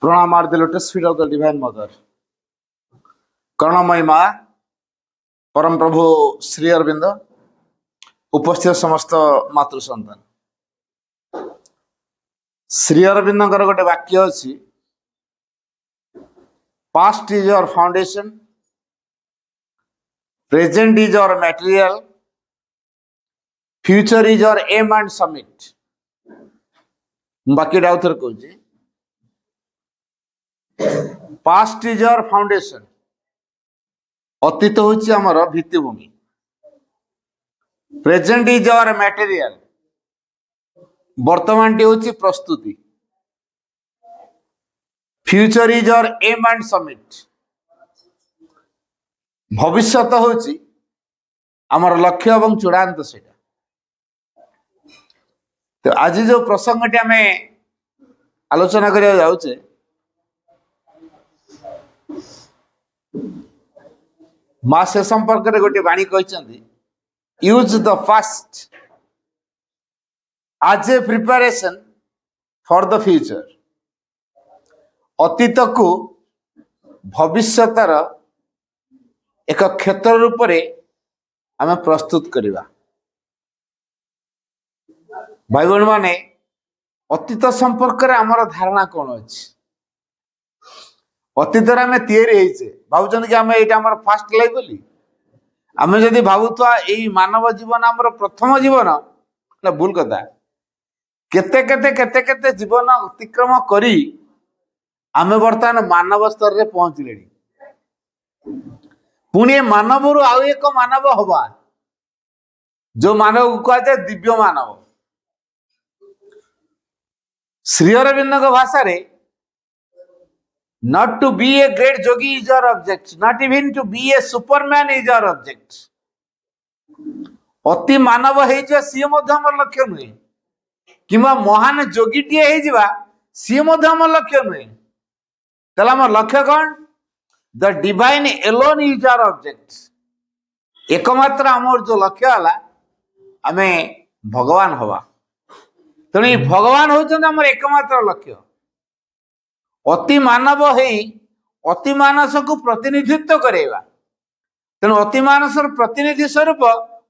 Pranam are the lotus feet of the Divine Mother. Karunamai Ma, Param Prabhu Sri Aurobindo, उपस्थित समस्त मातृ संतान श्री अरविंदर गोटे वाक्य अच्छी past is your foundation present is your material future is your aim and summit बाकी आउथर कहूँ पास्ट इज योर फाउंडेशन अतीत हूँ आमर भित्तिभूमि प्रेजेंट इज योर मटेरियल वर्तमान टी हूँ प्रस्तुति future is your aim and summit भविष्यत हूँ आमर लक्ष्य एवं चूड़ांत से तो आज जो प्रसंग आम आलोचना करने जाऊे माँ से संपर्क में गोटे बाणी कहते use the fast as a preparation for the future अतीत को भविष्यतर एक क्षेत्र रूप में आम प्रस्तुत करवा भाई बहन माने अतीत संपर्क में आमर धारणा कौन अच्छी अतीत आम या भावुं कि आम यहाँ फास्ट लाइफ बोली आम जदि भावुआ यही मानव जीवन आमर प्रथम जीवन भूल कथा केते केते केते केते जीवन अतिक्रम करी आमे वर्तमान मानव स्तर रे पहुंचले पुणी मानव रु आउ एक मानव हवा जो मानव को कहा दिव्य मानव श्री अरविंद भाषा रे not to be a great yogi is your object not even to be a superman is your object अति मानव है सी हमर लक्ष्य नुहे कि महान जोगीटे सी आम लक्ष्य नुहे तेल आम लक्ष्य कौन the divine alone is our object एकमात्र आमर जो लक्ष्य है आम भगवान हवा तेणु भगवान होचंद आमर एकमात्र लक्ष्य अति मानव है अति मानस को प्रतिनिधित्व करेगा तेणु अति मानस प्रतिनिधि स्वरूप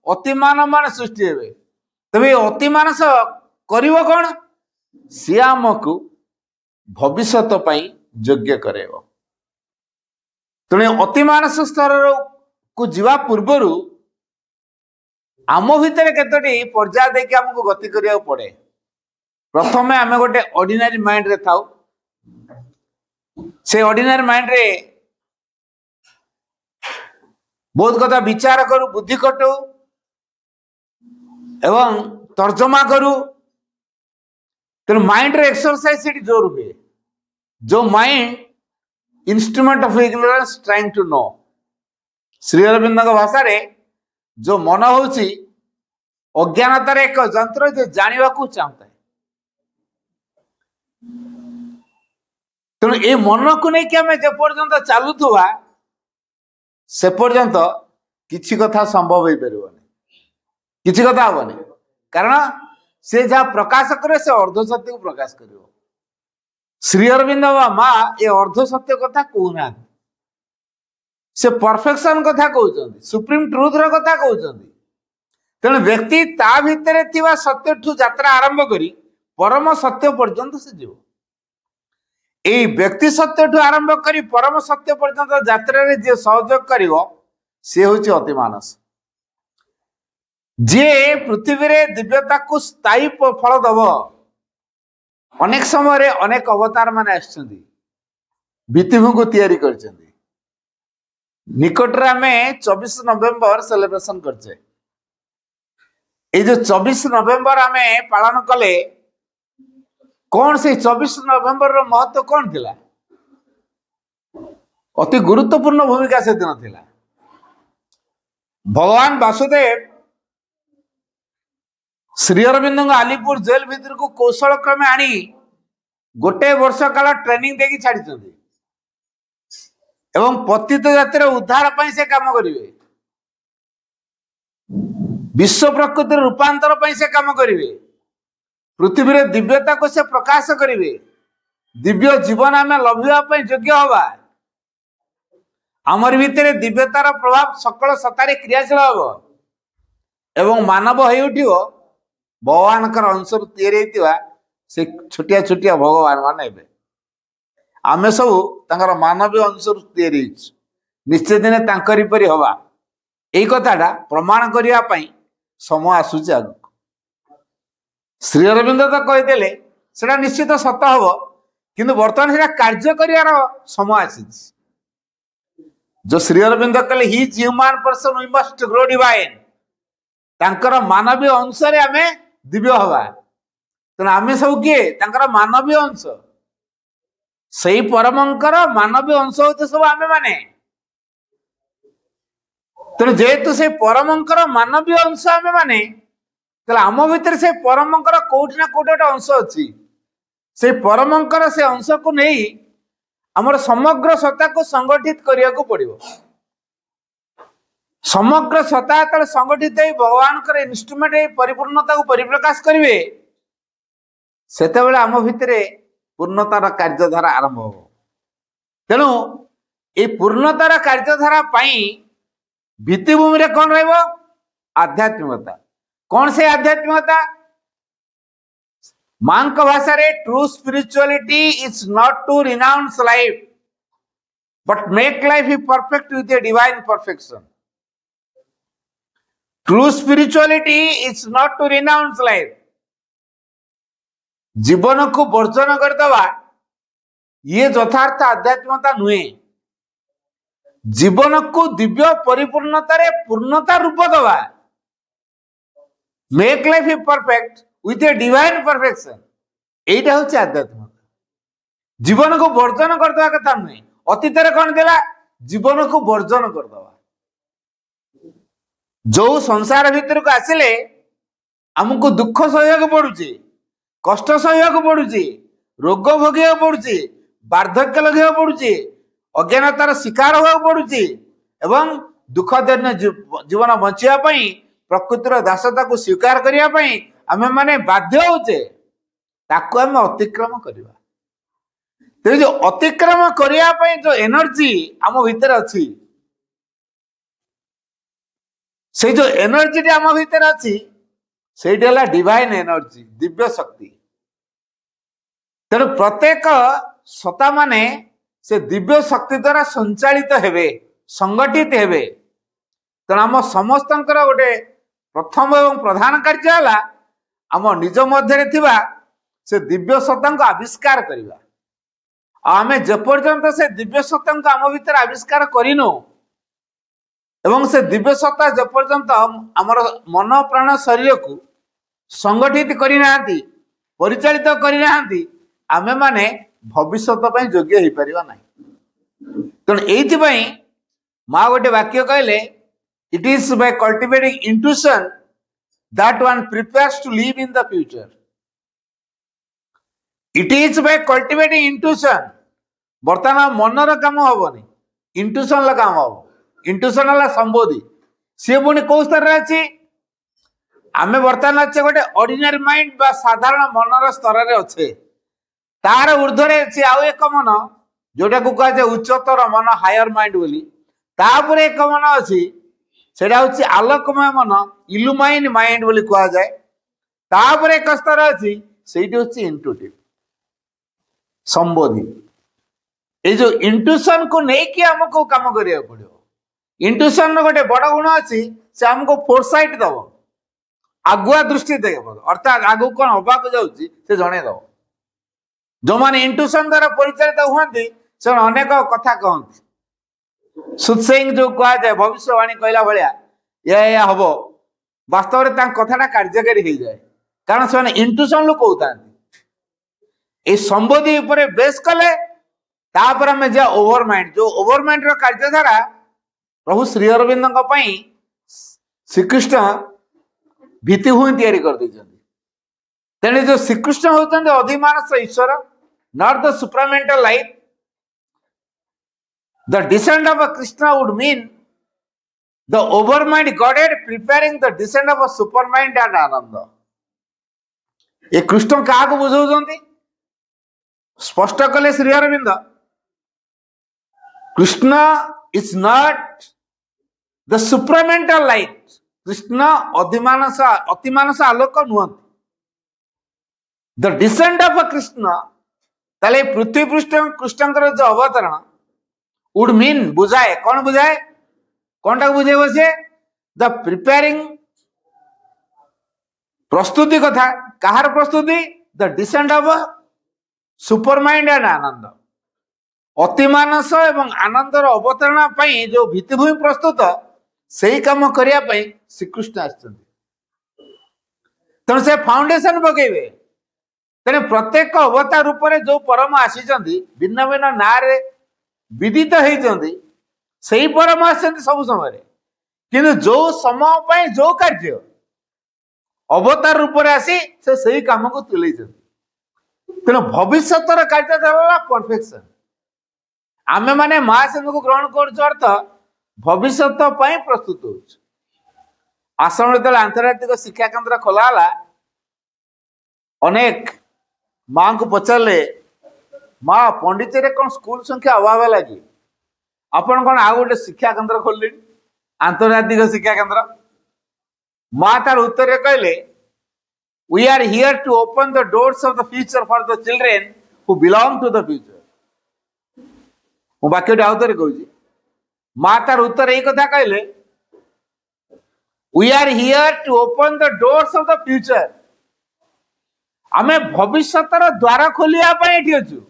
अति मानव मान सृष्टि हे तबे अति मानस करिवो कौन सी आमको भविष्यत योग्य करेव तेणु अति मानस स्तर को जीवा पूर्वर आम भितर केतोटी पर्याय देखिए आमको गति करिया पड़े प्रथम आम गोटे ऑर्डिनरी माइंड रे थाउ से ऑर्डिनरी माइंड रे बहुत कथा विचार करू बुद्धि कटू एवं तर्जमा करू तेणु माइंड रे एक्सरसाइज से जोर हुए जो mind instrument of ignorance trying to know Shri Aurobindo भाषा रे जो मन होची अज्ञानतार एक यंत्र जो जानिबा को चाहता है तेणु ये मन को लेकिन आम जे पर्यंत चलुवा से पर्यंत किसी कथा संभव हो पार किसी कथा हेनी कारण से जहाँ प्रकाश करे से अर्ध सत्य को प्रकाश कर श्री अरविंद माँ ये अर्ध सत्य कथा कहना से परफेक्शन कथा कहते सुप्रीम ट्रुथ र कथा कहते तेणु व्यक्ति ता भितर थिबा सत्य ठू यात्रा आरंभ करी परम सत्य पर्यंत से जीव यही व्यक्ति सत्य ठू आरंभ करी परम सत्य पर्यंत यात्रा रे जे सहयोग करिवो से होची अति मानस जे पृथ्वी रे दिव्यता को स्थायी फल दब अनेक समय अनेक अवतार माने आछंती भित्तिभूमि को तैयारी करछंती निकटरे आमे 24 नवेम्बर सेलिब्रेशन करछे ए जो 24 नवेम्बर आमे पालन कले कौन से 24 नवेम्बर रो महत्व कौन थिला अति गुरुत्वपूर्ण भूमिका से दिन थिला भगवान वासुदेव श्री अरविंद आलीपुर जेल भीतर को कौशल क्रमे आनी गोटे वर्ष काल ट्रेनिंग देकी छाड़ी एवं पतित जातिर उद्धार पाई से काम करिवे विश्व प्रकृति रूपांतर पाई से काम करिवे पृथ्वी रे दिव्यता को से प्रकाश करिवे दिव्य जीवन आम लभिया योग्य हवा आमर भितर दिव्यतार प्रभाव सकल सतारे क्रियाशील हम एवं मानव हो उठिव भगवान अंश से छोटिया छोटिया भगवान मान आमे सब मानवीय अंश निश्चय दिन तांकरी परी हवा यही कथाटा प्रमाण करने समय आसूची आगक श्री अरविंद तो कहते सेटा निश्चित सत हम किंतु बर्तमान से कार्य कर समय आसी जो श्री अरविंद कहले ही human person we must grow divine तांकर मानवीय अंश रे आमे दिव्य हवा तेणु आमे सब किए तांकर मानवीय अंश सही परमंकर मानवीय अंश होते सब आमे माने तेणु जेहेतु से परमंकर मानवीय अंश आमे माने आम भितर से परमंकर कोठी ना कोठी गोटे अंश अच्छी से परमंकर से अंश को नहीं आमर समग्र सत्ता को संगठित करने को पड़ो समग्र सत्ता जो संगठित भगवान इन्स्ट्रुमेंट परिपूर्णता को परिप्रकाश करेंगे से आम भितर पूर्णतार कार्यधारा आरंभ हो तेणु ये पूर्णतार कार्यधारा भित्तिभूमि कौन रध्यात्मिकता कौन से आध्यात्मिकता मां भाषा रे true spirituality is not to renounce life but make life perfect with a divine perfection true spirituality is not to renounce life जीवन को वर्जन करदवा ये यथार्थ आध्यात्मिकता नुहे जीवन को दिव्य परिपूर्णता रे पूर्णता रूप दवा make life perfect with a divine perfection यहीटा हूँ आध्यात्मिकता जीवन को वर्जन करदवा कथा नुहे अतीत कौन देला जीवन को वर्जन करदवा जो संसार भीतर को आसिले हमको दुख सहयोग पड़ुची कष्ट सहयोग पड़ुची रोग भोगे पड़ुची वार्धक्य लगे पड़ुची अज्ञानतार शिकार हो पड़ुची एवं दुखजन्य जीवन बचाई प्रकृतिर दासता को स्वीकार करने आमे माने बाध्य होचे ताकू आमे अतिक्रम करवा तेज जो अतिक्रम करने जो एनर्जी आम भीतर अच्छी से जो एनर्जी आम भीतर अच्छी से डिवाइन एनर्जी दिव्य शक्ति तेणु प्रत्येक सत्ता माने से दिव्य शक्ति द्वारा संचालित हेबे संगठित हेबे तेणु आम समस्त गोटे प्रथम एवं प्रधान कार्य है आम निज मध्य थिबा से दिव्य सत्ता को आविष्कार करवा आमे जेपर्यंत से दिव्य सत्ता को आम भीतर आविष्कार करिनो एवं से दिव्य सत्ता जेपर्यंत आमर मन प्राण शरीर को संगठित करना परिचालित करना आमे माने भविष्य योग्य हो पार ना तेणु ये माँ गोटे वाक्य कहले it is by cultivating intuition that one prepares to live in the future it is by cultivating intuition बर्तमान मनर काम हेनी इंट्यूशन काम हम इंट्यूशन है संबोधि सी पुणी कौ स्तर अच्छी आमे बर्तमान अच्छे गोटे ऑर्डिनरी माइंड बा साधारण मनर स्तर में अच्छे तार ऊर्ध्वे सी आउ एक मन जोटा को कह जाए उच्चतर मन हायर माइंड बोली तापर एक मन अच्छी सेटा हूँ आलोकमय मन इल्यूमाइन माइंड बोली कह जाए तापर एक स्तर अच्छी से हूँ इंट्यूटिव संबोधि ये जो इंट्यूशन को लेकिन आमको काम करिया पड़ो इंट्यूशन गोटे बड़ गुण अच्छी से आमको फोरसाइट दब आगुआ दृष्टि देव अर्थात आगु कौन हवाक जाऊँगी से जनईदब जो मैंने इंट्यूशन द्वारा परिचालित हुए से अनेक कथा कहते सुत्सिंग जो कह जाए भविष्यवाणी कहला भाया या हम वास्तव में कथाटा कार्यकारी हो जाए कारण से इंट्यूशन लोग कहते ये संबोधि बेस कले तापर आम जा ओवरमाइंड जो ओवरमाइंड कार्यधारा प्रभु श्री अरविंद श्रीकृष्ण भित्तिभूमि या तेणे जो श्रीकृष्ण होते अधिमानस ईश्वर not the supramental life the descent of a Krishna would mean the overmind godhead preparing the descent of a supermind and Ananda ये कृष्ण क्या बुझाऊँ स्पष्ट कले Shri Aurobindo, Krishna is not the supramental light. Krishna अतिमानस आलोक नुहति। द डिसेंट ऑफ कृष्ण ताले पृथ्वी पृष्ठ कृष्णकर जो अवतरण वुड मीन बुझाए कौन बुझाए कौन टाक बुझे से द प्रिपेयरिंग प्रस्तुति कथा कहार प्रस्तुति the descent of supermind and Ananda अतिमानस एवं आनंदर अवतरण पाई जो भित्तिभूमि प्रस्तुत सही काम करिया पाई श्रीकृष्ण आछंती। तेणु से फाउंडेशन पकेबे। तेणु प्रत्येक अवतार रूप में जो परम आसीचंती भिन्न भिन्न ना रे विदित होइचंती सही परम आछंती सब समय किंतु जो समय पाई जो कार्य अवतार रूप में आसी से सही काम को तुलेइचंती। तेणु भविष्यतर कार्य द्वारा परफेक्शन आमे माने महासिंह को ग्रहण कर अर्थ भविष्य प्रस्तुत हो। आश्रम जो आंतर्जातिक शिक्षा केन्द्र खोला अनेक माँ को पचारे माँ पंडिचेरी कौन स्कूल संख्या अभाव लगी आपण कौन आउ गोटे शिक्षा केन्द्र खोल आंतर्जातिक शिक्षा केन्द्र माँ तार उत्तर कहले we are here to open the doors of the future for the children who belong to the future. मु वाक्य आउ थे कहूँ माँ तार उत्तर यही कथा कहले we are here to open the doors of the future. आमे भविष्यतर द्वार खोलिया एठी अछु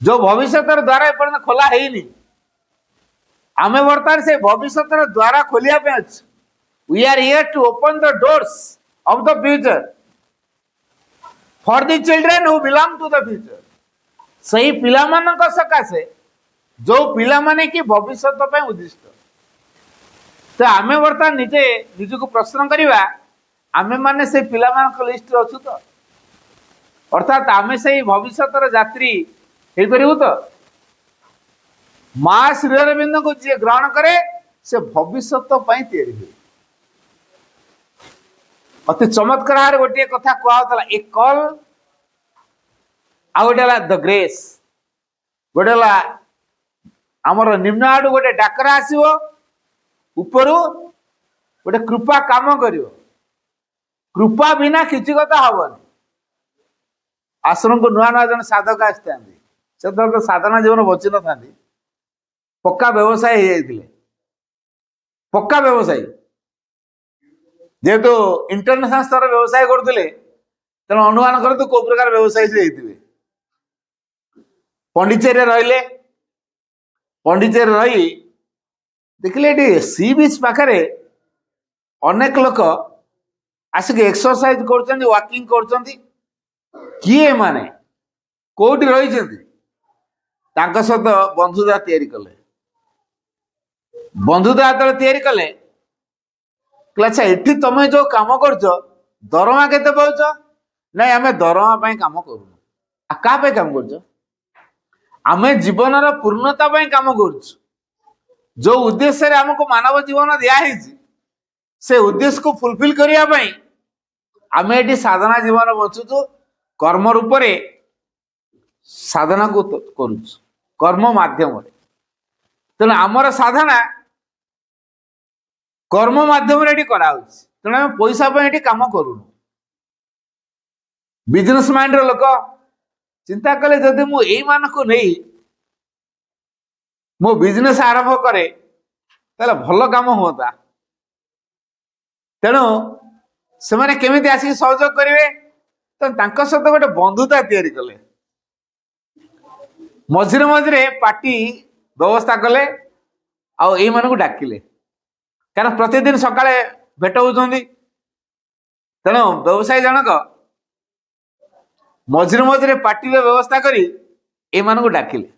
जो भविष्यतर द्वार एपर्यंत खोला हेनी आमे वर्तमान से भविष्यतर द्वार खोलिया अच्छु। We are here to open the doors of the future for the children who belong to the future. सही पिला मानक सकाशे जो पिला माने कि भविष्य उद्दिष्ट। तो आमे वर्तमान निजे निजको प्रश्न करिवा आमे माने से पिला मानक लिस्ट अछु तो अर्थात आमे से भविष्यतर यात्री हे परिबो तो मां श्री अरविंद को जे ग्रहण करे से भविष्यत पई तैयारी हो। अति चमत्कार गोटे कथा कहला ए कॉल आ गोटे द ग्रेस गोटे आमर निम्न आड़ू गोटे डाकरा आसो उपरू गोटे कृपा काम कर कृपा बिना किसी कथा हबनी। आश्रम को नुआ नुआ जन साधक आसता से तो साधना जीवन बची न था पक्का व्यवसाय हो जाते पक्का व्यवसायी जेहेतु इंटरनेशनल स्तर व्यवसाय करते तेणु अनुमान कर कौ प्रकार व्यवसायी से होते पंडिचेरी रहिले पंडिचेरी रही देखिले सी बीच पाखे अनेक लोक आसिक एक्सरसाइज कर वॉकिंग कर किए माने कोठी रही सहित बंधुता तैयारी कले बंधुता तैयारी कले अच्छा एठी तमे जो काम कर दरमा केते पाउछ ना आमे दरमा काम करूँ क्या काम कर आमे जीवन पूर्णता काम कर जो उद्देश्य रे हमको मानव जीवन दिखाई से उद्देश्य को फुलफिल करने आम ये साधना जीवन बचुचु कर्म रूप साधना को करुँ कर्म माध्यम तेणु आमर साधना कर्म माध्यम तेणु आम पैसा ये कम करूँ बिजनेस माइंड लोक चिंता कले जदि मु एई मान को नहीं मो बिजनेस आरंभ करे ताले भल काम होता तेणु से माने केमिति आसिक सहयोग करेंगे तो तांका सहित गोटे बंधुता तैयारी कले मझिरे मझिरे पार्टी व्यवस्था कले आई मानू डाकिले कारण प्रतिदिन सकाळे भेट होउछंदी तेणु व्यवसायी जनक मझिरे मझिरे पार्टी व्यवस्था करी ए मानू डाकिले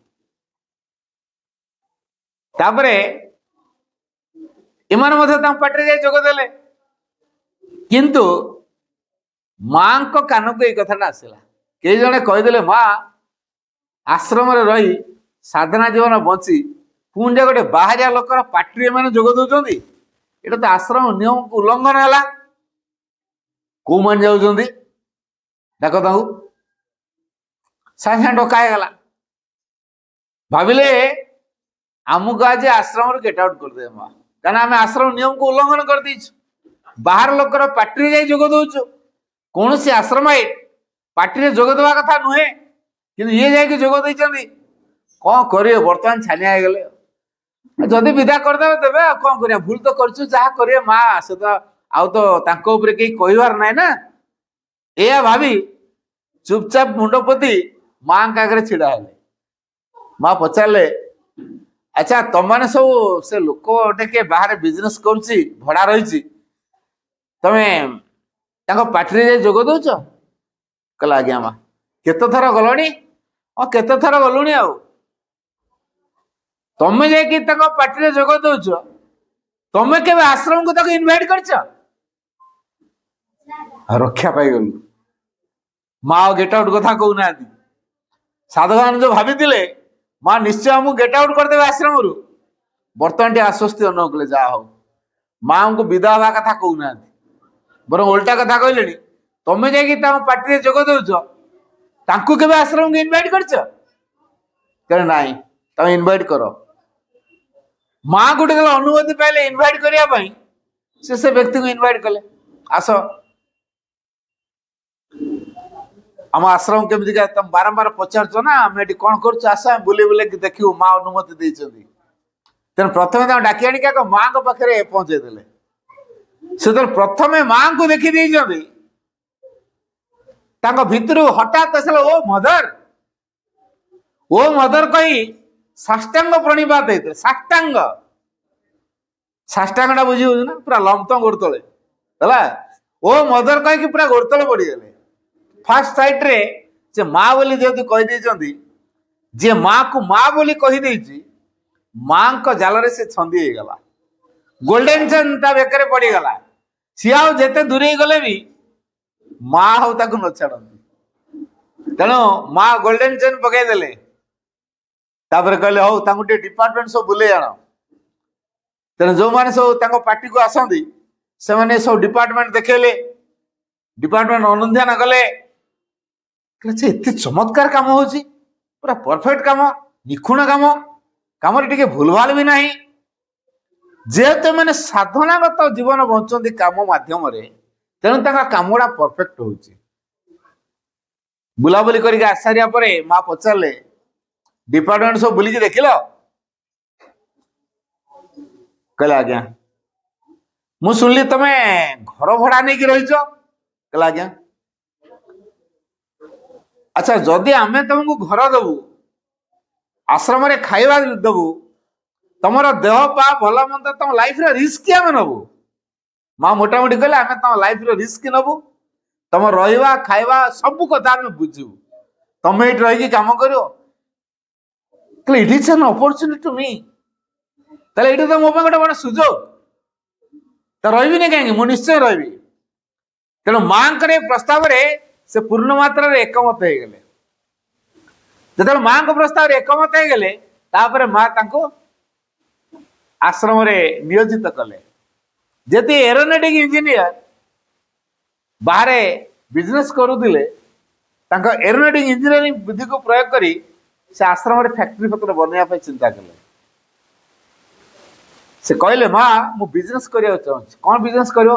तापरे एमान पार्टी जाए जोगदेले किंतु माँ को कान को यही कथा आसला कई जने कहीदेले माँ आश्रम रही साधना जीवन बची पुणी गोटे बाहरिया लोकर पार्टी मैंने जोग दौरान ये तो आश्रम नियम उल्लंघन है कौ मान जाऊँ डाक ସାଙ୍ଗେ ସାଙ୍ଗେ ଡକା ହେଇଗଲା। ଭାବିଲେ ଆମକୁ ଆଜି ଆଶ୍ରମରୁ ଗେଟ୍ ଆଉଟ୍ କରିଦେବେ ମା, କାରଣ ଆମେ ଆଶ୍ରମ ନିୟମକୁ ଉଲ୍ଲଂଘନ କରିଦେଇଛୁ। ବାହାର ଲୋକର ପାର୍ଟିରେ ଯାଇ ଯୋଗ ଦଉଛୁ। କୌଣସି ଆଶ୍ରମ ପାର୍ଟିରେ ଯୋଗ ଦେବା କଥା ନୁହେଁ, କିନ୍ତୁ ଇଏ ଯାଇକି ଯୋଗ ଦେଇଛନ୍ତି। କଣ କରିବେ, ବର୍ତ୍ତମାନ ଛାନିଆ ହେଇଗଲେ। ଯଦି ବିଦା କରିଦେବେ ଦେବେ, ଆଉ କଣ କରିବା, ଭୁଲ ତ କରିଛୁ, ଯାହା କରିବେ ମା, ସେ ତ ଆଉ ତ ତାଙ୍କ ଉପରେ କେହି କହିବାର ନାହିଁ ନା। ଏଇଆ ଭାବି ଚୁପଚାପ ମୁଣ୍ଡ ପୋତି ମାଙ୍କ ଆଗରେ ଛିଡା ହେଲେ। ମା ପଚାରିଲେ, ଆଚ୍ଛା ତମମାନେ ସବୁ ସେ ଲୋକ ଗୋଟେ କିଏ ବାହାରେ ବିଜନେସ କରୁଛି, ଭଡା ରହିଛି, ତମେ ତାଙ୍କ ପାର୍ଟିରେ ଯାଇ ଯୋଗ ଦଉଛ? କହିଲା ଆଜ୍ଞା ମା। କେତେ ଥର ଗଲଣି? କେତେ ଥର ଗଲୁଣି। ଆଉ ତମେ ଯାଇକି ତାଙ୍କ ପାର୍ଟିରେ ଯୋଗ ଦଉଛ, ତମେ କେବେ ଆଶ୍ରମକୁ ତାକୁ ଇନଭାଇଟ କରିଛ? ରକ୍ଷା ପାଇଗଲୁ। ମା ଆଉ ଗେଟ୍ ଆଉଟ୍ କଥା କହୁନାହାନ୍ତି। ସାଧୁମାନେ ଯୋଉ ଭାବିଥିଲେ ମା ନିଶ୍ଚୟ ଆମକୁ ଗେଟ୍ ଆଉଟ୍ କରିଦେବେ ଆଶ୍ରମରୁ, ବର୍ତ୍ତମାନ ଟିକେ ଆଶ୍ୱସ୍ତି ଅନୁଭବ କଲେ। ଯାହା ହଉ ମା ଆମକୁ ବିଦା ହେବା କଥା କହୁନାହାନ୍ତି, ବରଂ ଓଲଟା କଥା କହିଲେଣି, ତମେ ଯାଇକି ତାଙ୍କ ପାର୍ଟିରେ ଯୋଗ ଦଉଛ, ତାଙ୍କୁ କେବେ ଆଶ୍ରମକୁ ଇନଭାଇଟ କରିଛ? କହିଲେ ନାଇଁ, ତମେ ଇନଭାଇଟ କର। ମା ଗୋଟେ ଅନୁମତି ପାଇଲେ ଇନଭାଇଟ କରିବା ପାଇଁ, ସେ ବ୍ୟକ୍ତିକୁ ଇନଭାଇଟ କଲେ। ଆସ ଆମ ଆଶ୍ରମ କେମିତିକା, ତମେ ବାରମ୍ବାର ପଚାରୁଛ ନା ଆମେ ଏଠି କଣ କରୁଛୁ, ଆସ ଆମେ ବୁଲେଇ ବୁଲେଇକି ଦେଖିବୁ। ମା ଅନୁମତି ଦେଇଛନ୍ତି। ତେଣୁ ପ୍ରଥମେ ତାଙ୍କୁ ଡାକି ଆଣିକି ଆଗ ମାଙ୍କ ପାଖରେ ପହଞ୍ଚେଇ ଦେଲେ। ସେତେବେଳେ ପ୍ରଥମେ ମାଙ୍କୁ ଦେଖି ଦେଇଛନ୍ତି, ତାଙ୍କ ଭିତରୁ ହଠାତ୍ ଆସିଲା ଓ ମଦର, ଓ ମଦର କହି ସାଷ୍ଟାଙ୍ଗ ପ୍ରଣିପାତ ହେଇଥିଲେ। ସାଷ୍ଟାଙ୍ଗ, ସାଷ୍ଟାଙ୍ଗ ଟା ବୁଝି ହଉଛି ନା, ପୁରା ଲମ୍ପ ଗୋଡ ତଳେ ହେଲା। ଓ ମଦର କହିକି ପୁରା ଗୋଡ ତଳେ ପଡିଗଲେ। ଫାର୍ଷ୍ଟ ସାଇଟ୍ ରେ ସେ ମା ବୋଲି ଯେହେତୁ କହିଦେଇଛନ୍ତି, ଯିଏ ମା କୁ ମା ବୋଲି କହିଦେଇଛି, ମାଙ୍କ ଜାଲରେ ସେ ଛନ୍ଦି ହେଇଗଲା। ଗୋଲ୍ଡେନ ଚେନ୍ ତା ବେକରେ ପଡିଗଲା। ସିଏ ଆଉ ଯେତେ ଦୂରେଇ ଗଲେ ବି ମା ଆଉ ତାକୁ ନ ଛାଡନ୍ତି। ତେଣୁ ମା ଗୋଲ୍ଡେନ ଚେନ୍ ପକେଇଦେଲେ। ତାପରେ କହିଲେ ହଉ ତାଙ୍କୁ ଟିକେ ଡିପାର୍ଟମେଣ୍ଟ ସବୁ ବୁଲେଇ ଆଣ। ତେଣୁ ଯୋଉମାନେ ସବୁ ତାଙ୍କ ପାର୍ଟିକୁ ଆସନ୍ତି, ସେମାନେ ସବୁ ଡିପାର୍ଟମେଣ୍ଟ ଦେଖେଇଲେ, ଡିପାର୍ଟମେଣ୍ଟ ଅନୁଧ୍ୟାନ କଲେ। ଏତେ ଚମତ୍କାର କାମ ହଉଛି, ପୁରା ପରଫେକ୍ଟ କାମ, ନିଖୁଣ କାମ, କାମରେ ଟିକେ ଭୁଲଭାଲ ବି ନାହିଁ। ଯେହେତୁ ମାନେ ସାଧନାଗତ ଜୀବନ ବଞ୍ଚନ୍ତି କାମ ମାଧ୍ୟମରେ, ତେଣୁ ତାଙ୍କ କାମଟା ପରଫେକ୍ଟ ହଉଛି। ବୁଲାବୁଲି କରିକି ଆସାରିବା ପରେ ମା ପଚାରିଲେ, ଡିପାର୍ଟମେଣ୍ଟ ସବୁ ବୁଲିକି ଦେଖିଲ? କହିଲେ ଆଜ୍ଞା। ମୁଁ ଶୁଣିଲି ତମେ ଘର ଭଡା ନେଇକି ରହିଛ? କହିଲେ ଆଜ୍ଞା। ଆଚ୍ଛା ଯଦି ଆମେ ତମକୁ ଘର ଦବୁ, ଆଶ୍ରମରେ ଖାଇବା ଦବୁ, ତମର ଦେହ ପା ଭଲ ମନ୍ଦ, ତମ ଲାଇଫର ରିସ୍କ ଆମେ ନବୁ? ମା ମୋଟାମୋଟି କହିଲେ ଆମେ ତମ ଲାଇଫର ରିସ୍କ ନବୁ, ତମ ରହିବା ଖାଇବା ସବୁ କଥା ଆମେ ବୁଝିବୁ, ତମେ ଏଇଠି ରହିକି କାମ କରିବ। It is an opportunity two ମି। ତାହେଲେ ଏଇଟା ତ ମୋ ପାଇଁ ଗୋଟେ ବଡ ସୁଯୋଗ, ତ ରହିବିନି କାହିଁକି, ମୁଁ ନିଶ୍ଚୟ ରହିବି। ତେଣୁ ମାଙ୍କର ଏ ପ୍ରସ୍ତାବରେ ସେ ପୂର୍ଣ୍ଣ ମାତ୍ରାରେ ଏକମତ ହେଇଗଲେ। ଯେତେବେଳେ ମାଙ୍କ ପ୍ରସ୍ତାବରେ ଏକମତ ହେଇଗଲେ, ତାପରେ ମା ତାଙ୍କୁ ଆଶ୍ରମରେ ନିୟୋଜିତ କଲେ। ଯେତେ ଏରୋନଟିକ ଇଞ୍ଜିନିୟର ବାହାରେ ବିଜନେସ କରୁଥିଲେ, ତାଙ୍କ ଏରୋନଟିକ ଇଞ୍ଜିନିୟରିଂ ବୁଦ୍ଧିକୁ ପ୍ରୟୋଗ କରି ସେ ଆଶ୍ରମରେ ଫ୍ୟାକ୍ଟ୍ରି ପତ୍ର ବନେଇବା ପାଇଁ ଚିନ୍ତା କଲେ। ସେ କହିଲେ ମା ମୁଁ ବିଜନେସ କରିବାକୁ ଚାହୁଁଛି। କଣ ବିଜନେସ କରିବ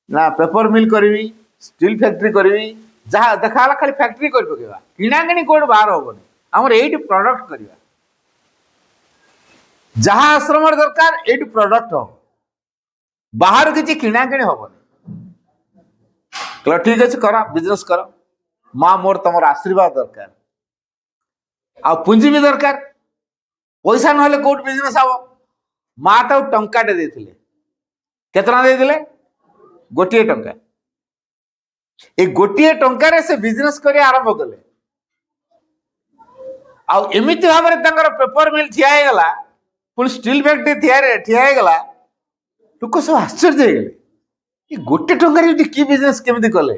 ନା, ପେପର ମିଲ୍ କରିବି, ଷ୍ଟିଲ ଫ୍ୟାକ୍ଟ୍ରି କରିବି, ଯାହା ଦେଖାହେଲା ଖାଲି ଫ୍ୟାକ୍ଟ୍ରି କରି ପକେଇବା, କିଣାକିଣି କୋଉଠି ବାହାର ହବନି, ଆମର ଏଇଠି ପ୍ରଡକ୍ଟ କରିବା, ଯାହା ଆଶ୍ରମରେ ଦରକାର ଏଇଠି ପ୍ରଡକ୍ଟ ହବ, ବାହାରୁ କିଛି କିଣାକିଣି ହବନି। ଠିକ ଅଛି କର, ବିଜନେସ କର। ମା ମୋର ତମର ଆଶୀର୍ବାଦ ଦରକାର, ଆଉ ପୁଞ୍ଜି ବି ଦରକାର, ପଇସା ନହେଲେ କୋଉଠି ବିଜନେସ ହବ। ମା ତାକୁ ଟଙ୍କାଟେ ଦେଇଥିଲେ। କେତେ ଟଙ୍କା ଦେଇଥିଲେ? ଗୋଟିଏ ଟଙ୍କା। ଏ ଗୋଟିଏ ଟଙ୍କାରେ ସେ ବିଜନେସ କରିବା ଆରମ୍ଭ କଲେ। ଆଉ ଏମିତି ଭାବରେ ତାଙ୍କର ପେପର ମିଲ୍ ଠିଆ ହେଇଗଲା, ପୁଣି ଷ୍ଟିଲ ଫ୍ୟାକ୍ଟ୍ରି ଠିଆ ହେଇଗଲା। ଲୋକ ସବୁ ଆଶ୍ଚର୍ଯ୍ୟ ହେଇଗଲେ, ଗୋଟେ ଟଙ୍କାରେ ଯଦି କି ବିଜନେସ କେମିତି କଲେ।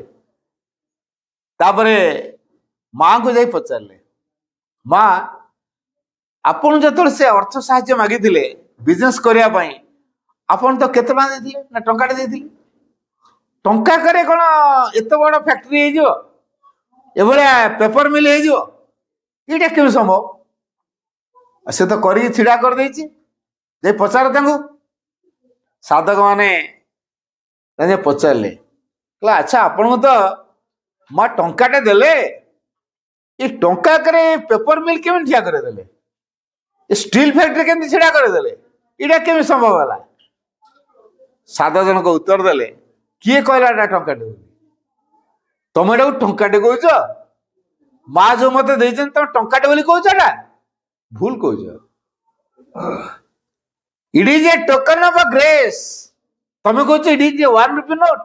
ତାପରେ ମାଙ୍କୁ ଯାଇ ପଚାରିଲେ, ମା ଆପଣ ଯେତେବେଳେ ସେ ଅର୍ଥ ସାହାଯ୍ୟ ମାଗିଥିଲେ ବିଜନେସ କରିବା ପାଇଁ, ଆପଣ ତ କେତେ ଟଙ୍କା ଦେଇଥିଲେ? ନା ଟଙ୍କାଟେ ଦେଇଥିଲେ। ଟଙ୍କାକରେ କଣ ଏତେ ବଡ ଫ୍ୟାକ୍ଟ୍ରି ହେଇଯିବ? एभलिया पेपर मिल हो ये केमी संभव से तो कर छिड़ा कर दे पचार साधक माने पचारे अच्छा आपन तो माँ टंकाटे देले ये टंका करे पेपर मिल केमी ठिया करदेले स्टील फैक्ट्री केमी छिड़ा करदेले ये केमी संभव है साधक जनक उत्तर देले किए कहला टंकाटे तुम एटा टंकाटे कौच माँ जो मत तुम टंकाटे बोली कौचा भूल कौच it is a token of a grace तुम कौच it is a 1 rupee note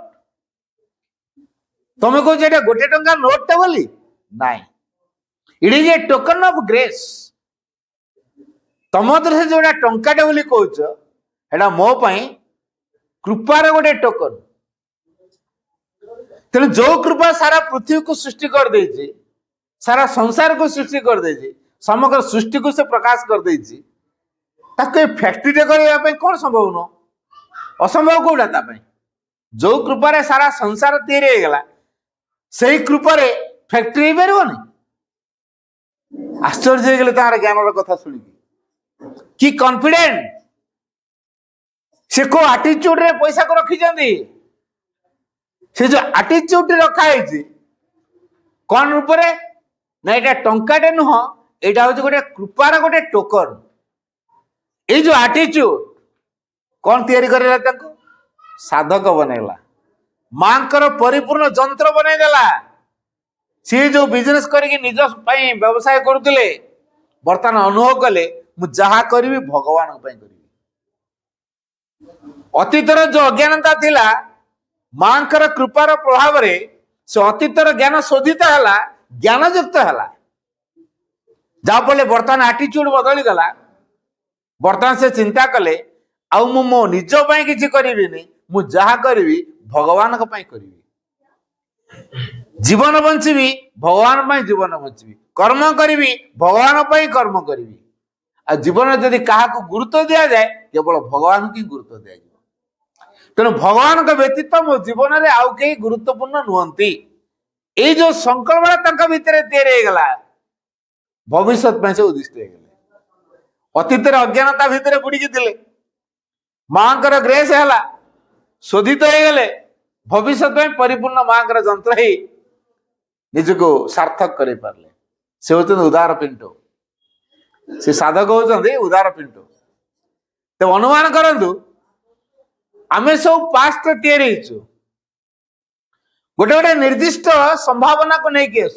तुम कौच एटा गोटे टंका नोट टे बोली नाइ it is a token of grace तुम से जोटा टंकाटे बोली कौच एटा मो पई कृपार गोटे टोकन तेणु जो कृपा सारा पृथ्वी को सृष्टि कर देछि सारा संसार को सृष्टि कर देछि समग्र सृष्टि को से प्रकाश कर देछि ताके फैक्ट्री टे करबा कौन संभव न असंभव कोडा ता पई जो कृपा रे सारा संसार तैयारी हो गला सही कृपा रे फैक्ट्री हो परबोनी आश्चर्य हो गेले तार ज्ञान रो कथा सुनी कि कॉन्फिडेंट से को एटीट्यूड रे पैसा को रखी जंदी से जो एटीट्यूड रखा है कौन रूप रे ना ये टंकाटे नुह यहाँ हूँ गोटे कृपार गोटे टोकन ये जो एटीट्यूड कौन तैयारी करला साधक बनैला मांकर परिपूर्ण जंत्र बनईदेला सी जो बिजनेस करके निज व्यवसाय करुले बर्तमान अनुभव कले मु जहा करी भगवान करी अतीतर जो अज्ञानता थिला मांकर कृपार प्रभाव रे से अतीतर ज्ञान शोधित है ज्ञान युक्त है जहाँफल बर्तमान एटीट्यूड बदली गला बर्तमान से चिंता कले आउ मो निज कि करी मु जहा करी भगवान करी जीवन बंचीबी भगवान जीवन बंचीबी कर्म करी भगवान कर्म करी आ जीवन जदि क्या गुरुत्व दि जाए केवल भगवान की गुरुत्व दिया तेणु भगवान का व्यतीत मो जीवन में आउ कई गुरुत्वपूर्ण नुहंती ये जो संकल्प भितर तैयारी गला भविष्य में से उद्दिष्ट हो गले अतीत अज्ञानता भितर बुड़ीकी थे माँ ग्रेस है शोधित हो गले भविष्य में परिपूर्ण माँ जंत्र ही निजको सार्थक कर पारे से होते उदार पिंटो से साधक होते उदार पिंटो तो अनुमान करंतु आमे सब पास्ट तैयारी गोटे गोटे निर्दिष्ट संभावना को लेकिन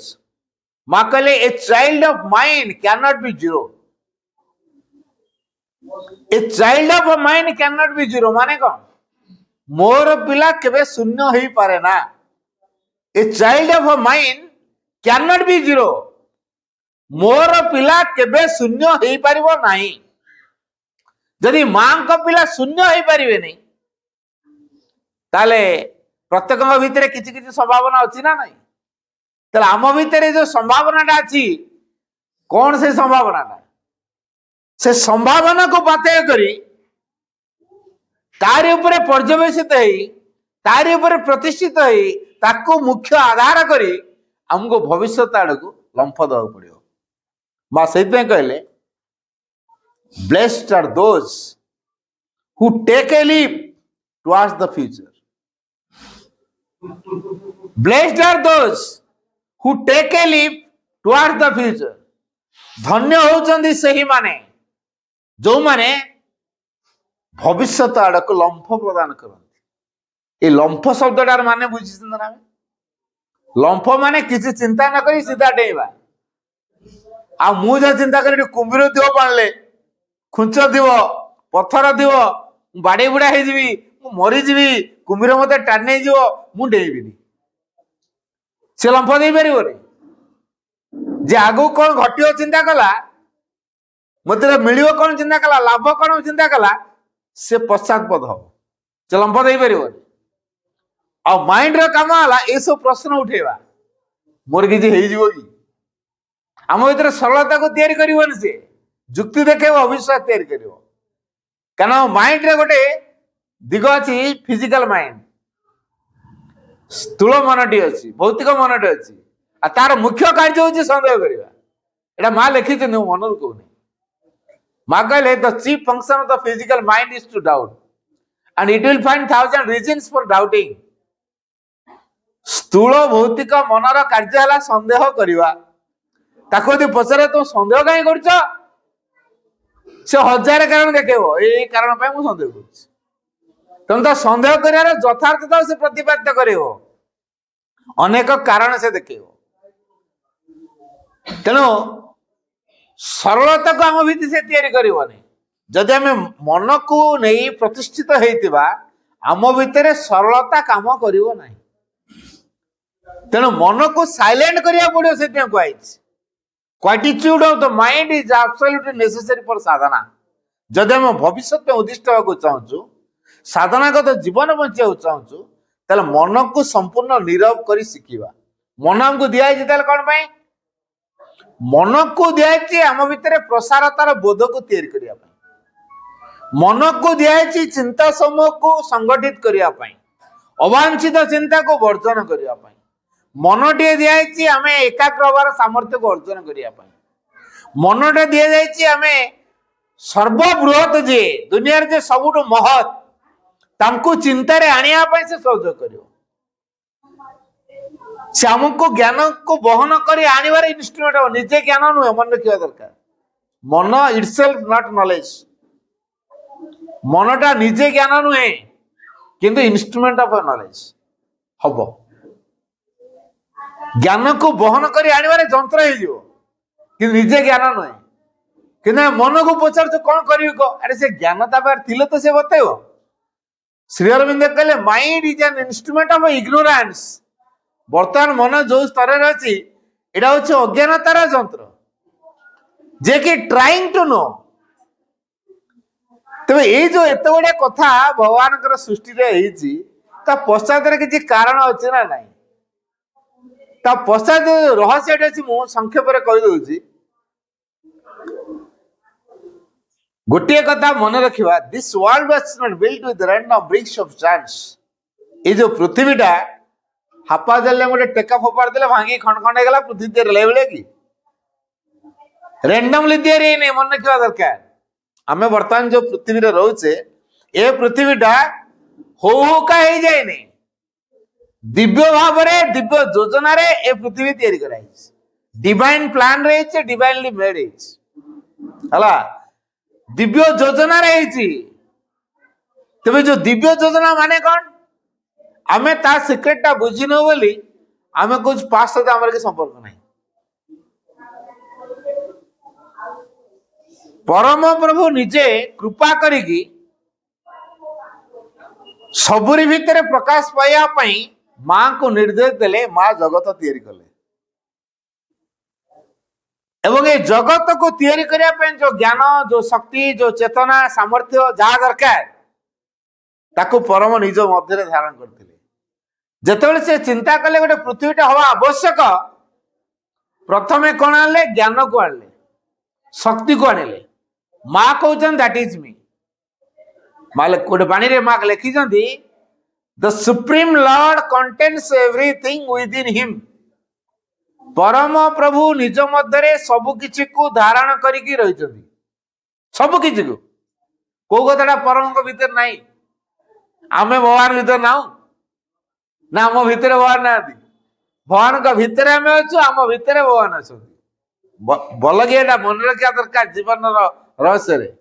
माँ कहले a child of mind can not be zero a child of mind can not be zero माने कौन मोर पिला केबे शून्य हो पारे ना a child of mind can not be zero मोर पिला केबे शून्य हो पारिबो नाही जदि मां को पिला शून्य हो पारिबे नहीं ताले प्रत्येक भितर किसी किसी संभावना अच्छी ना नहीं ताले आम भितर जो संभावना अच्छी कौन से संभावना से संभावना को बातय करी तारी ऊपर पर्यवेक्षित तारी ऊपर प्रतिष्ठित ताको मुख्य आधार करी हमको भविष्य आड़ को लंफ दवा पड़ो माँ से कहले blessed are those who take a leap towards the future blessed are those who take a leap towards the future धन्य होचंदी सही माने जो माने भविष्य आड़ को लंफ प्रदान करते लंफ शब्दटार माने बुझी ना लंफ माने किसी चिंता न करी सीधा डेवा आ मु जो चिंता कर कुंभीर दिव पाले खुंच दिव पथर दिव बाड़े बुड़ा हो मरीजी कुंभीर मत टाणी मु डेबी से लंफ दे पार जे आगु कौन घटो चिंता कला मत मिल कौन चिंता कला लाभ कौन चिंता कला से पश्चातपद हम से लंफ दे पार आ माइंड रो काम है ये सब प्रश्न उठेवा मोर किसी हो आम भर सरलता को तैयारी कर सी जुक्ति देखे अविश्वास तैयारी कर कारण माइंड रे गोटे दिग अच्छी फिजिकल माइंड स्थूल मनटी अच्छी भौतिक मनटी अच्छी तार मुख्य कार्य हूँ सन्देह करवा। एटा माँ लिखी मन कहूनी माँ कहले the chief function of the physical mind is to doubt and it will find 1000 reasons for doubting. स्थूल भौतिक मनर कार्य है सन्देह करवा। ताको यदि पचारे तुम सन्देह कहीं कर हजार कारण देखेब ये कारण पर मुझे सन्देह कर तुम तो सन्देह कर यथार्थता से प्रतिपादित कर अनेक कारण से देखेब। तेणु सरलता को आम भीतर से तैयारी करनी जदि आम मन को नहीं प्रतिष्ठित होइतिबा आम भीतर सरलता काम करिवो नहीं। तेणु मन को साइलेंट करिया पड़ो से कहई quietude of the mind is absolutely necessary for sadhana. जदि आम भविष्य में उद्दिष्ट होगा चाहूँ साधनागत जीवन बंचा चाहूँ ताले मन को संपूर्ण नीरव कर शिखा। मन आमको दिखाई कौन पाई मन को दिखाई आम भितर प्रसारतार बोध को तैयारी करने मन को दिखाई चिंता समूह को संगठित करने अवांछित चिंता को वर्जन करने मनटे दिखाई आम एकाग्र हबार सामर्थ्य को अर्जन करने मनटे दि जाए आम सर्वबृहत जे दुनिया जे सबुठ महत तांको चिंतार आने से सहयोग कर आमको ज्ञान को बहन कर आनबार इन्स्ट्रुमेंट हम निजे ज्ञान नुहे मन रखा दरकार। मन इटसेल्फ नॉट नॉलेज मनटा निजे ज्ञान नुहे किंतु इंस्ट्रुमेंट ऑफ नॉलेज हम ज्ञान को बहन कर आनबार जंत्र हो निजे ज्ञान नुहे कि मन को पचार कौन कर अरे से ज्ञान थे तो से बतेब। श्री अरविंद कहले mind is an instrument of ignorance. बर्तमान मन जो स्तर अच्छी एटा हूँ अज्ञानतार जंत्र जे कि ट्राइंग टू नो। तेज ये जो एत बड़िया कथा भगवान सृष्टि पश्चात किसी कारण अच्छे ना ना पश्चात रहस्य अच्छी मुझे संक्षेप कहीदे गोटे कथा मन रखा this world was not built with random bricks of chance. ये जो पृथ्वीटा हापा जल्ले गोटे टेका फोपाड़ देले भांगी खंड खंड हो गला पृथ्वी तैयारी बेले कि रैंडमली तैयारी नहीं मन रखा दरकार। आम बर्तमान जो पृथ्वी रोचे ए पृथ्वीटा होका हो जाए दिव्य भाव दिव्य योजना ए पृथ्वी तैयारी कराई डिवाइन प्लान रही डिवाइनली मेड है दिव्य योजना रही। तेज जो दिव्य योजना माने कौन आम ता सिक्रेटा बुझीनु बोली आम कुछ पास सहित आम संपर्क नहीं। परम प्रभु निजे कृपा करिकी सबुरी भितर प्रकाश पाइबा मां को निर्देश देले मां जगत तैयारी कले एवं ये जगत को तैयारी करने जो ज्ञान जो शक्ति जो चेतना सामर्थ्य जहाँ दरकार ताको परम निज मध्य धारण करते जिते से चिंता कले गोटे पृथ्वीटा हवा आवश्यक प्रथमे कौन आने ज्ञान को आने शक्ति को आने माँ कहते दैट इज मी गोटे बाणी रे माँ लिखी the supreme Lord contains everything with in him. परम प्रभु निज मध्य सबु किछि को धारण करिकी रही सबु किछि को को कथाटा परम भीतर नहीं आमे भगवान भीतर ना ना आम भीतर भगवान ना भगवान का भीतर आम अच्छु आम भीतर भगवान अच्छा बलगिया मन रखा दरकार जीवन रहस्य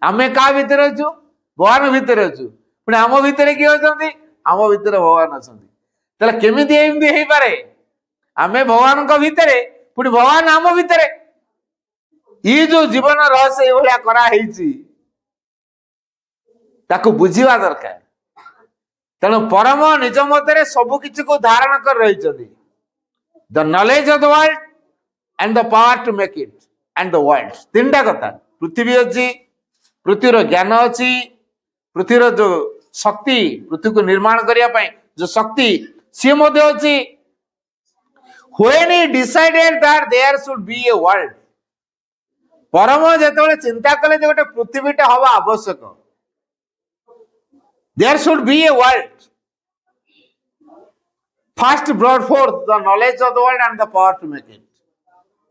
आमे क्या भीतर अच्छु भगवान भीतर अच्छु पुणी आम भीतर किए अच्छा आम भीतर भगवान अच्छा केमिति एमती हो पारे आमे भगवान का भीतर पुणी भगवान आम भीतर ये जो जीवन रहस्य ये कराई ताकू बुझीवा दरकार। तेणु परम निज मत सबु किछि को धारण कर रही the knowledge of the world and the power to make it and the world तीन टा कथा पृथ्वी अच्छी पृथ्वीर ज्ञान अच्छी पृथ्वीर जो शक्ति पृथ्वी को निर्माण करने जो शक्ति सी अच्छी when he decided that there should be a world परम जेते चिंता कले गोटे पृथ्वीटा हवा आवश्यक there should be a world first brought forth the knowledge of the world and the power to make it.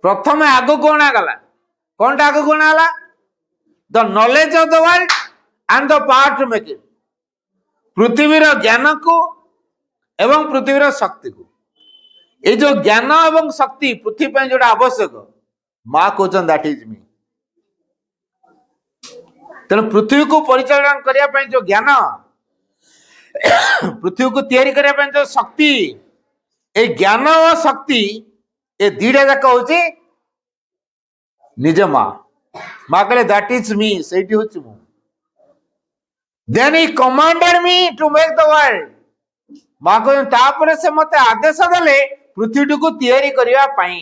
प्रथमे आगो कौन आगला कौन आगो कौन आला the knowledge of the world and the power to make it. पृथ्वीर ज्ञान को एवं पृथ्वीर शक्ति को ये जो ज्ञान एवं शक्ति पृथ्वी पे जोड़ा आवश्यक माँ कहते दैट इज मी. तेणु पृथ्वी को परिचालन करने जो ज्ञान पृथ्वी को तैयारी करने जो शक्ति ए ज्ञान और शक्ति ए दीटा जाक हूँ निज माँ माँ कहले दैट इज मी से हूँ. Then he commanded me to make the world. माँ कहते से मत आदेश देले पृथ्वी को तैयारी करने.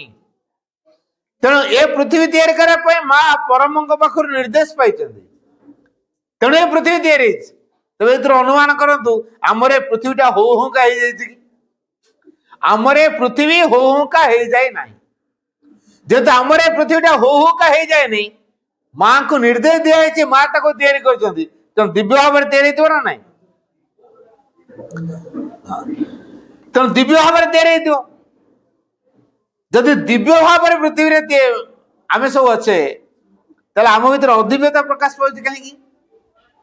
तेणु ए पृथ्वी तैयारी करने माँ परम पाखर निर्देश पाई. तेणु ये पृथ्वी तैयारी तब ए अनुमान करतु आमर पृथ्वीटा हो हुका आमर पृथ्वी हो हुका जाए ना जेहेतु आमर पृथ्वीटा हो हुका जाए नहीं माँ को निर्देश दिखाई माँ ताको तैयारी कर दिव्य भाव तैयारी थो ना ना तेणु दिव्य भाव तैयारी थो जदि दिव्य भाव पृथ्वी आम सब अच्छे आम भर अदिव्यता प्रकाश पाँच कहीं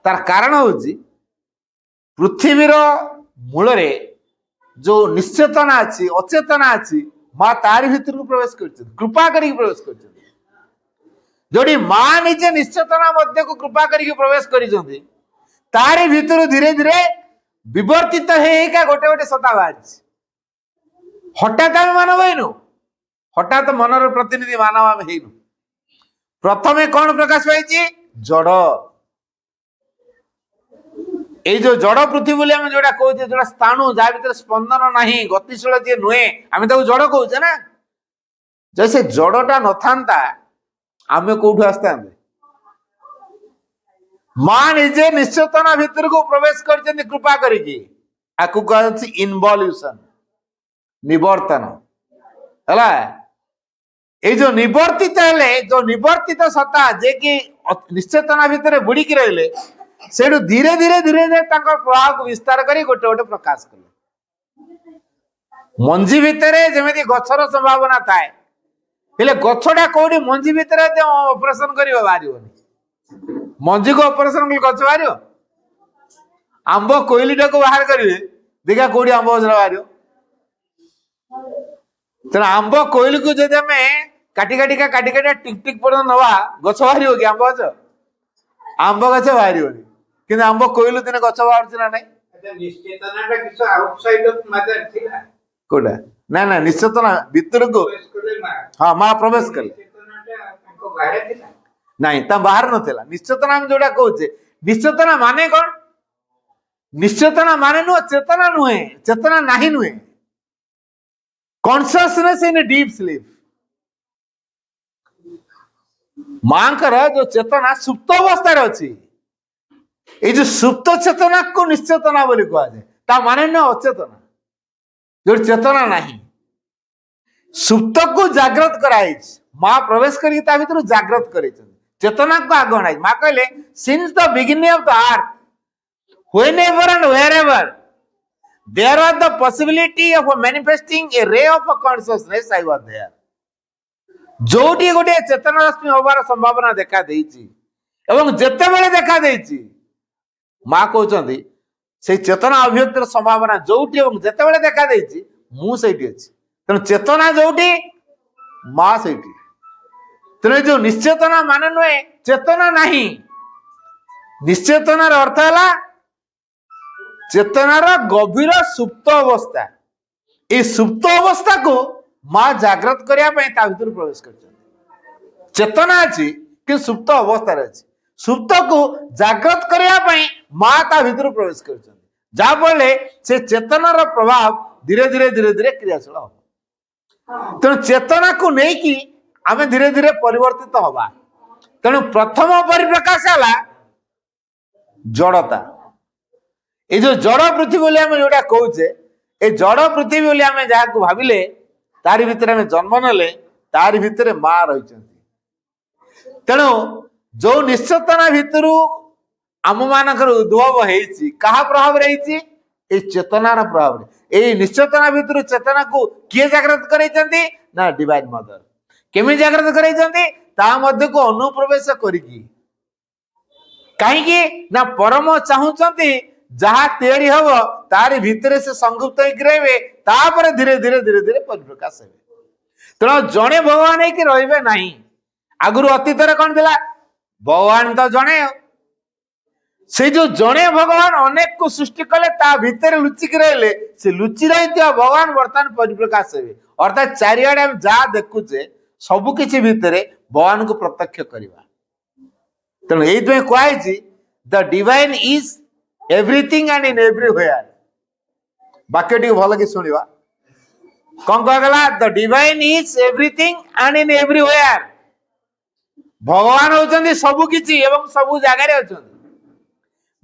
तार कारण हूँ पृथ्वीर मूल जो निश्चेतना अच्छी अचेतना अच्छी माँ तारी भीतर को प्रवेश कर कृपा करके प्रवेश कर जोड़ी माँ निजे निश्चेतना मध्य को कृपा करके प्रवेश कर तारी भीतर धीरे धीरे विवर्तित है गोटे गोटे सत्ता बाहर. हठात आम मानव हेनु हठात मनर प्रतिनिधि मानव आम हेनु. प्रथमे कौन प्रकाश पाई जड़ ये जो जड़ पृथ्वी बोली आम जोड़ा कहते जो स्थाणु जहाँ भीतर स्पंदन नहीं गतिशील जी नुहे आम जड़ कहचे ना जैसे जड़टा न था आम कौटू आसता माँ निजे निश्चेतना भीतर को प्रवेश कर कृपा करके इनवल्यूशन निवर्तन है ये जो निवर्तित हेले जो निवर्तित सत्ता जे कि निश्चेतना भीतर बुड़ीकी रहिले से धीरे धीरे धीरे धीरे प्रभाव को विस्तार कर गोटे गोटे प्रकाश कले. मंजी भितर जमी गचर संभावना थाए गछटा कौटी मंजी भितर ऑपरेशन कर बाहर मंजी को ऑपरेशन गच बाहर आंब कोईलीटा को बाहर करेंगे देखा कौटी आंब गच बाहर तेना आंब कोईली को जब आम काटी काटिका काटी काटिका टिक टिक पर्यटन नवा गच बाहर कि आंब गच आंब गच बाहर कि आंब कोईलू दिन गच बाहर ना कोटा ना ना निश्चेतना भितर को हाँ माँ प्रवेश कले नहीं बाहर नथिला निश्चेतना हम जोड़ा कहचे निश्चेतना माने कौन निश्चेतना माने नुह चेतना नुहे चेतना नहीं नुहे कॉन्शियसनेस इन डीप स्लीप. माँ जो चेतना सुप्त अवस्था अच्छी ये जो सुप्त चेतना को निश्चेतना बोली कह जाए माने न अचेतना जो चेतना नहीं सुप्त को जागृत कराई माँ प्रवेश करके भीतर जागृत कर चेतना को आग ना माँ कहले since the beginning of the earth whenever and wherever there was the possibility of manifesting a ray of consciousness I was there. जोटी गोटे चेतना रश्मि होबार संभावना देखा देइछि एवं जेते बेले देखा देइछि माँ कहउछंती से चेतना अभिव्यक्तिर संभावना जोटी एवं जेते बेले देखा देइछि मु सेठी अछि. तेणु चेतना जोटी माँ सेठी. तेणु जो निश्चेतना माने नुहे चेतना नहीं निश्चेतनार अर्थ है चेतनार गभीर सुप्त अवस्था ये सुप्त अवस्था को माँ जागृत करने भीतर प्रवेश कर चेतना अच्छी कि सुप्त अवस्था अच्छी सुप्त को जागृत करने माँ ता भीतर प्रवेश कर जहाँफल से चेतनार प्रभाव धीरे धीरे धीरे धीरे क्रियाशील हम. तेणु चेतना को लेकिन आम धीरे धीरे परिवर्तित हवा. तेणु प्रथम परिप्रकाश है जड़ता. ये जो जड़ पृथ्वी बोली आम जोटा कहचे ये जड़ पृथ्वी बोली आम जहाँ भाविले तारी भितर आम जन्म नेले तारी भितर माँ रही. तेणु जो निश्चेतना भितर आम मानकर उद्भव होती क्या प्रभाव रही चेतनार प्रभाव एई निश्चेतना भितर चेतना को किए जागृत करैछन्ती ना डिवाइन मदर केमी जागृत करैछन्ती ता मध्य को अनुप्रवेश करिकी कहीं ना परम चाहूचंती जहा तैयारी हबो तारी भितर से संगुप्त होइक रहबे तापर धीरे धीरे धीरे धीरे परिप्रकाश हेबे तेणु जड़े भगवान है रे ना आगुरी अतीत कौन थिला भगवान तो जड़े से जो जड़े भगवान अनेक को सृष्टि कले ता भितर लुचिक रहिले से लुचि रही भगवान वर्तमान परिप्रकाश हेबे अर्थात चारिआडे हम जा देखुचे सबु किछि भितर भगवान को प्रत्यक्ष करवा तेणु ये कहुई the divine is everything and in everywhere वाक्य टी भल कि शुणा कौन कहला the divine is everything and in everywhere भगवान होचंदी सबु किछि एवं सबु जगह रे होचंदी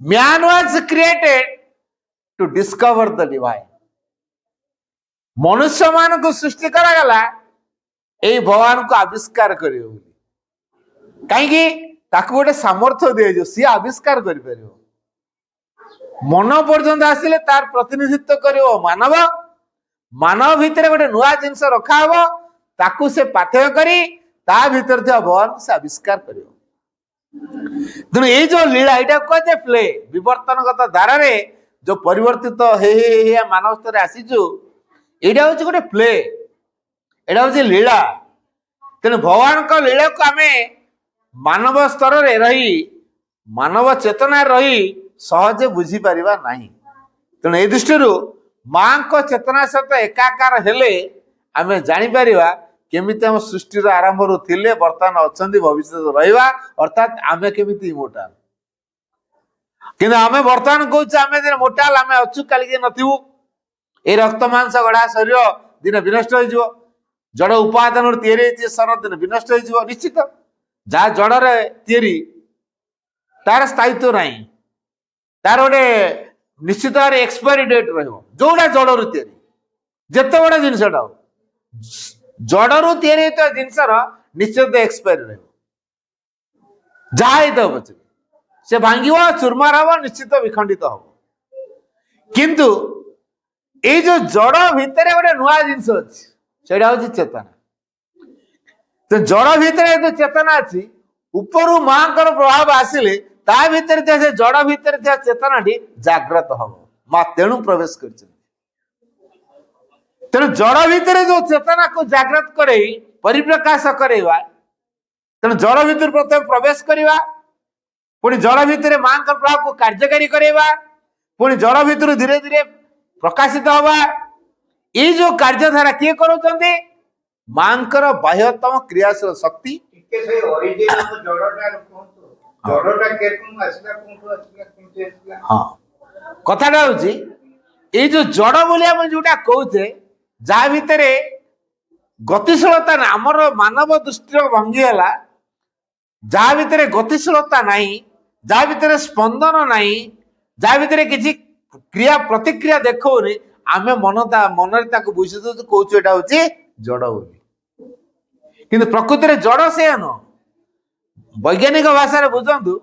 man was created to discover the divine मनुष्य मान को सृष्टि करा गला ए भगवान को आविष्कार करियो कहीं ताकू गोटे सामर्थ्य दिए जो सी आविष्कार करि परियो मन पर्यंत आसिले तार प्रतिनिधित्व करियो मानव मानव भितर गोटे नुआ जिनस रखा हबो ताकू से पाथेय करी ता भितर थे भगवान से आविष्कार करियो तेणु ये जो लीला यहाँ कहे प्ले विवर्तनगत धारा रे जो परिवर्तित हे मानव स्तर आसीचु यहाँ हूँ गोटे प्ले यहाँ हूँ लीला तेणु भगवान को लीला को आम मानव स्तर रे रही मानव चेतना रही सहजे बुझी पारिबा नाही तेणु ए दृष्टि माँ को चेतना सहित एकाकार हेले आमे जानी पारिबा केमिति हम सृष्टि आरंभ रु थिले वर्तमान अछंती भविष्य रहिबा अर्थात आमे केमिति इमोर्टाल किंतु आमे वर्तमान कहूचे आमे दिन मोर्टाल आमे अछु काली के नथिबु ए रक्त मांस गढ़ा शरीर दिन विनष्ट हो जिवो जड़ उपादान तैयारी होती सर दिन विनष्ट हो जिवो निश्चित जहाँ जड़ रे तैयारी तार स्थायित्व नहीं तार गोटे निश्चित भाव एक्सपायरी डेट रहिबो जोड़ा जड़ रु तैयारी जेते बड़ा जिनसटा हो जड़ू तैयारी होता जिनसर निश्चित एक्सपायरी रहिबो जहाँ ही पचे से भांगिबो चूरमार हबो निश्चित विखंडित हबो किंतु ए जो जड़ भितर गोटे नुआ जिनस अछि सेटा होछि चेतना तो जड़ भितर जो चेतना अछि उपरु मां कर प्रभाव आसिले ता भितर से जड़ भितर चेतना टी जागृत हबो मां तेणु प्रवेश करछन तेणु जड़ भितर जो चेतना को जागृत करे परिप्रकाश करेवा तेणु जड़ भितर प्रथम प्रवेश करवा पुणी जड़ भितर मां कर प्रभाव को कार्यकारी करेवा पुणी जड़ भितर धीरे धीरे प्रकाशित हवा ये जो कार्यधारा किए करूचंदी मांकर बाह्यतम क्रियाशील शक्ति हाँ कथाटा हूँ ये जो जड़ बोली आम जोटा कहचे जहाँ भितर गतिशीलता ना आमर मानव दृष्टि भंगी है जहाँ भितर गतिशीलता नहीं जहाँ भितर स्पंदन नहीं जहाँ भितर किसी क्रिया प्रतिक्रिया देखौनी आमे मन बुझी दो कौच एटा हूँ जड़ बोली किंतु प्रकृति में जड़ से न वैज्ञानिक भाषा रे बुझंतु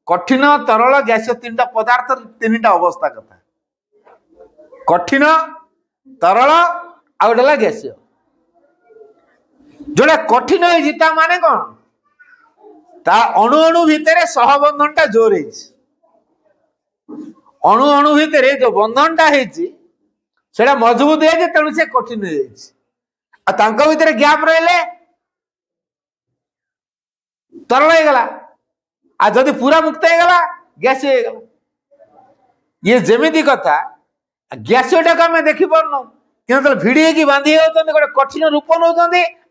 कठिन तरल गैस तीन पदार्थ तीन अवस्था कथा कठिन तरल आउला गैस जोड़ा कठिन होता माने कौन ता अणु अणु भितर सहबंधन टा जोर अणु अणु भितर जो बंधन टा सेटा मजबूत है तेणु से कठिन हो भितर गैप रहिले तरल हो गला आ जदि पूरा मुक्त हो गला गैस हो गला ये जेमिति कथा गैसटा को आम देखी पारनु कि भिड़ी की बांधी गोटे कठिन रूप नौ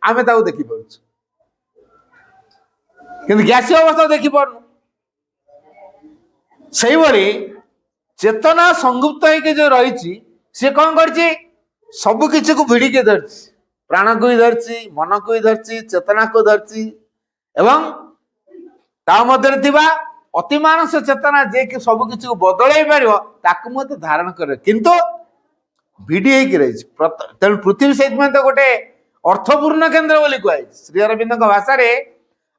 आम देखी पार्छ कि गैस अवस्था देखी पारनु से भली चेतना संगुप्त होकर जो रही सी कौन कर सबु किसी को भिड़ी के धरती प्राण को भी धरती मन को भी धरती चेतना को धरती एवं ता मध्य थिबा अतिमानस चेतना जे कि सब किसी को बदल पार धारण करे किंतु भिड़ी रही तेणु पृथ्वी से तो गोटे अर्थपूर्ण केन्द्र बोली कहुई श्री अरविंद भाषा रे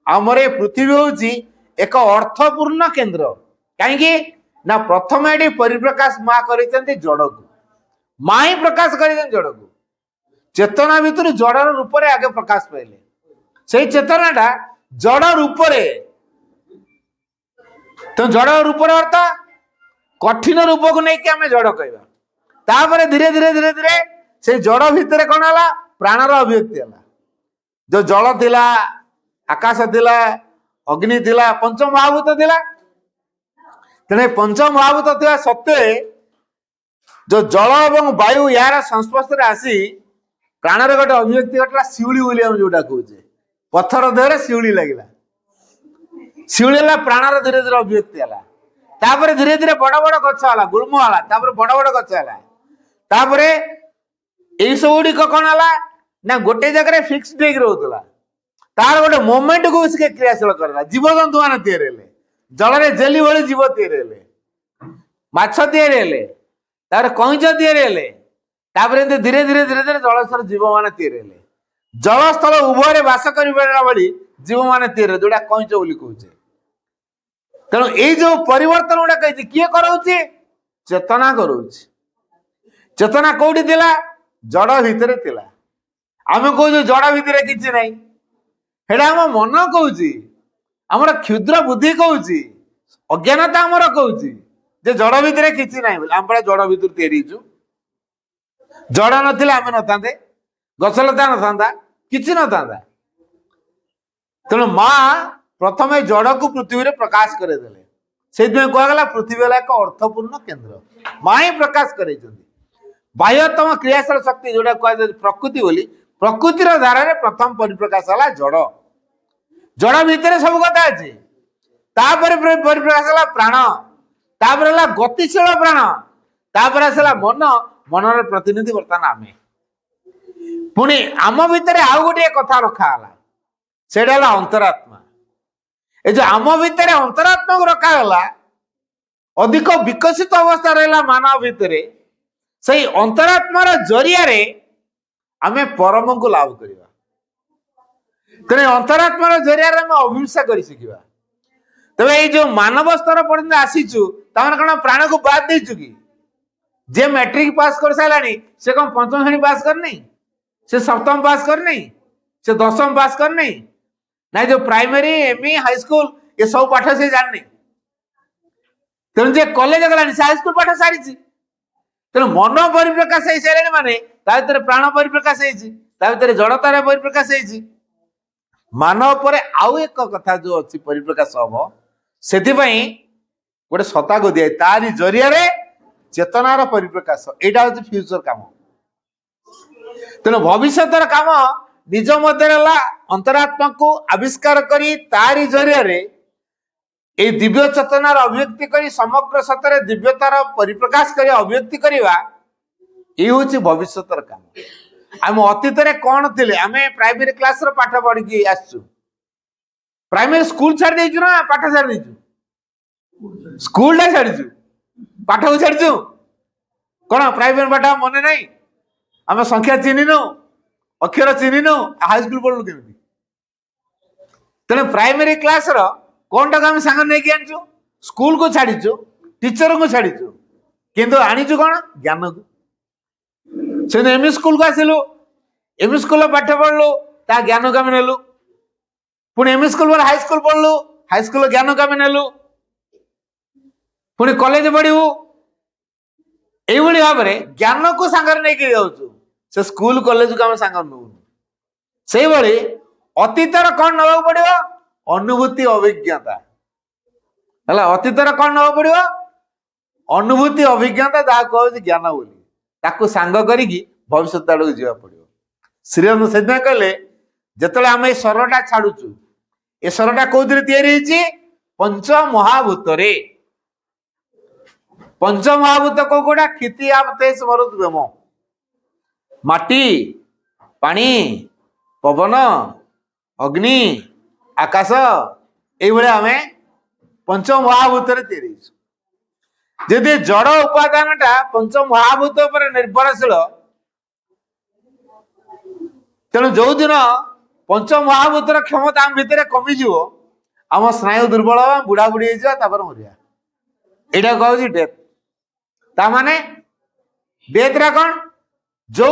आमर ये पृथ्वी हूँ एक अर्थपूर्ण केन्द्र कहीं ना प्रथम ये परिप्रकाश माँ कर जड़ को माँ ही प्रकाश कर जड़ को चेतना भितर जड़ रूप में आगे प्रकाश पाइले से चेतनाटा जड़ रूप तो जड़ रूप अर्थ कठिन रूप को लेकिन आम जड़ कहवा धीरे धीरे धीरे धीरे से जड़ भितर कौन है प्राणर अभिव्यक्ति है जो जल थिला आकाश थिला अग्नि थिला पंच महाभूत थिला तेने पंच महाभूत थिला सत्वे जो जल और वायु यार संस्पर्श आसी प्राणर गोटे अभिव्यक्ति घटला शिउली बोली हम जोटा कहूचे पत्थर देहरे शिउली लगिला शिउली है प्राणर धीरे धीरे अभिव्यक्ति है तापर धीरे धीरे बड़ बड़ गछ है गुल्म है तापर बड़ बड़ गछ है तापर यही सब गुड़िक कौन है ना गोटे जगह फिक्स डेक रोला तार गोटे मोमेंट को उसके क्रियाशील करला जीवजंतु मान तैयारी जल जेली भली जीव तैयारी माछ तैयारी तार कईच तैयारी तापर धीरे धीरे धीरे धीरे जलस्तर जीव मान तैयारी जलस्थल उभय बास कर जीव मान तैयारी जोटा कईच बोली कहूचे तेणु ये जो परिवर्तन गुड़ा कही किए कराउछि चेतना कराउछि चेतना कोठी थिला जड़ भितर थिला आम कहूँ जड़ भितर किछि नहीं हेडा आम मन कहूछि आमर क्षुद्र बुद्धि कहूछि अज्ञानता आमर कहूछि जे जड़ भितर किछि नहीं बोले आम पड़ा जड़ भितर तैयारी जड़ नथिले आम नथांते गछलता नथांता किछि नथांता तेणु माँ प्रथम जड़ को पृथ्वी रे प्रकाश करेदेले से कहगला पृथ्वी है एक अर्थपूर्ण केन्द्र माँ ही प्रकाश करे बाह्यतम क्रियाशील शक्ति जोटा कह प्रकृति बोली प्रकृतिर धारा प्रथम परिप्रकाश है जड़ जड़ भितर सब कथा अच्छे परिप्रकाश है प्राण तापर है गतिशील प्राण तापर आसला मन मनर प्रतिनिधि बर्तमान आम पुणी आम भितर आउ गोटे कथा रखाला से अंतरात्मा ये जो आम भितर अंतरात्मा को रखागला अधिक विकसित अवस्था रहा मानव भितर से अंतरात्मार जरिया आमे परम को लाभ करवा तेरे अंतरात्मार जरिया आम अभिंसा कर शिखा तेज ये जो मानव स्तर पर्यटन आसीचु कौन प्राण को बाद देचु कि जे मैट्रिक पास कर सारे से कौन पंचम श्रेणी पास करनी से सप्तम पास करनी से दशम पास करनी ना जो प्राइमरी एमई हाई स्कूल ये सब पाठ से जाननी तेणु जे कॉलेज गलानी से हाई स्कूल पाठ सारी तेणु मन परिप्रकाश हो सारे माने प्राण परिप्रकाश हो जड़तार परिप्रकाश हो मानव पर आउ एक कथा जो अच्छी परिप्रकाश हम से गोटे सत्ता को दिए तारी जरिया चेतनार परिप्रकाश यहाँ हूँ फ्यूचर काम तेणु भविष्य काम निज मध्य अंतरात्मा को आविष्कार करी तारी जरिया ए दिव्य चेतनार अभिव्यक्ति करी समग्र सतरे दिव्यतार परिप्रकाश करी अभिव्यक्ति करवा ये हूँ भविष्यतर काम आम अतीत कौन थे आम प्राइमरी क्लास पाठ पढ़ की आसु प्राइमरी स्कूल छाड़ देचु ना पाठ छाड़ देचु स्कूल छाड़ीचु पाठ को छाड़ीचु कौन प्राइमरी पाठ मन नहीं आम संख्या चिन्हनु अक्षर चिन्हनु हाई स्कूल पढ़लु केमी तेना प्राइमरी क्लास कौन टाक सांग नहीं आनीचु स्कूल को छाड़ीचु टीचर को छाड़ीचु किंतु आनीचु कौन ज्ञान को से एमई स्कूल को आसिलु एमई स्कूल पाठ पढ़लु ता ज्ञान को आम नेलु पुणी एमई स्कूल हाई स्कूल पढ़लु हाई स्कूल ज्ञान को आम नेलु पुणी कॉलेज पढ़ू भाव में ज्ञान को सांगर नहीं जाऊँ से स्कूल कॉलेज को आम सांगर नौ से अतीतर कौन नवा पड़ो अनुभूति अभिज्ञता है अतीतर कौन नवा पड़ो अनुभूति अभिज्ञता जहाँ कह ज्ञान बोली ताकू सांग करी भविष्य आड़ को जावा पड़ो श्रीराम से कहले जिते आम ये स्वरटा छाड़ुचु ए स्वरटा कौन या पंच महाभूत पंच महाभूत को गोटा क्षिति आप तेज मरुत वेम माटी पानी पवन अग्नि आकाश ये आम पंच महाभूत जदि जड़ उपादान पंच महाभूत निर्भरशील तेणु जो दिन पंच महाभूतर क्षमता आम भितर कमिज आम स्नायु दुर्बल बुढ़ा बुढ़ी मरिया यहाँ कह डेथ ताने बेदरा कौन जो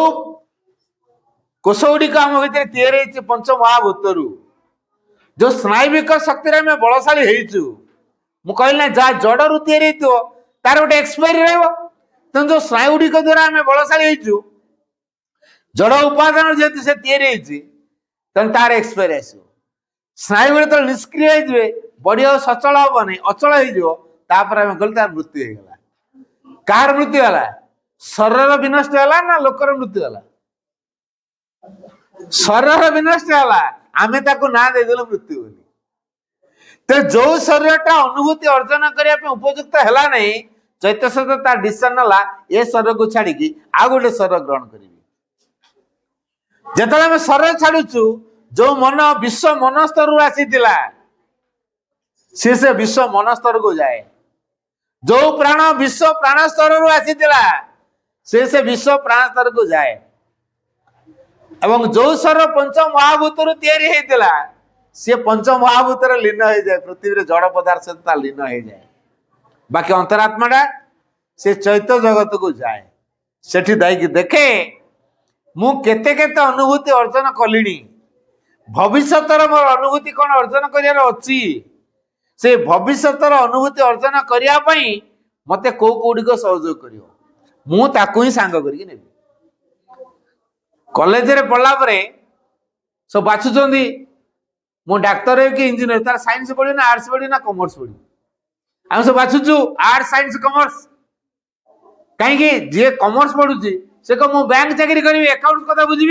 कोष गुड़िक आम भर तैयारी पंच महाभूत जो स्नायुविक शक्ति आम बलशाली होइचु मु कहली ना जहाँ जड़ रु तैयारी तार गोटे एक्सपायरी रही जो स्नायु गुड़िक द्वारा आम बलशाली होइचु जड़ उपादान जेहेतु से तैयारी तार एक्सपायरी आस स्नायु जो निष्क्रिय हो बॉडी आ सचल हम नहीं अचल होपर आम कहल तार मृत्यु होगा कार मृत्यु है शरीर विनष्ट है ना लोकर मृत्यु है शरीर विनष्ट है आम ना देदेलु मृत्यु बोली तो जो शरीर टा अनुभूति अर्जन करने उपयुक्त है नहीं चैत्य सहित तार डिसीजन नाला ए शरीर को छाड़ी आ गोटे शरीर ग्रहण करी जिते आम शरीर छाड़ुचु जो मन विश्व मन स्तर आसी से विश्व मन स्तर को जाए जो प्राण विश्व प्राण स्तर आसी से विश्व प्राण स्तर को जाए एवं जो शरीर पंच महाभूत तैयारी होता सी पंच महाभूत लीन हो जाए पृथ्वी जड़ पदार्थ सहित लीन हो जाए बाकी अंतरात्माटा से चैत्य जगत को जाए सेठी दाई देखे मु केते केते अनुभूति अर्जन कलिनी भविष्यतर मोर अनुभूति कौन अर्जन करियार अछि से भविष्यतर अनुभूति अर्जन करिया पई मते को कोडिको सहयोग करियो मु ताकू ही सांग करिके नेबी कॉलेज रे पढ़ला परे सब बाछुचंदी मु डाक्टर है कि इंजीनियर तार साइंस पढ़ी ना आर्ट्स पढ़ी ना कॉमर्स पढ़ी हम सब बाछुचु आर्ट्स साइंस कॉमर्स कहीं जे कॉमर्स पढ़ुची से को मु बैंक चाकरी करी अकाउंट कथा बुझी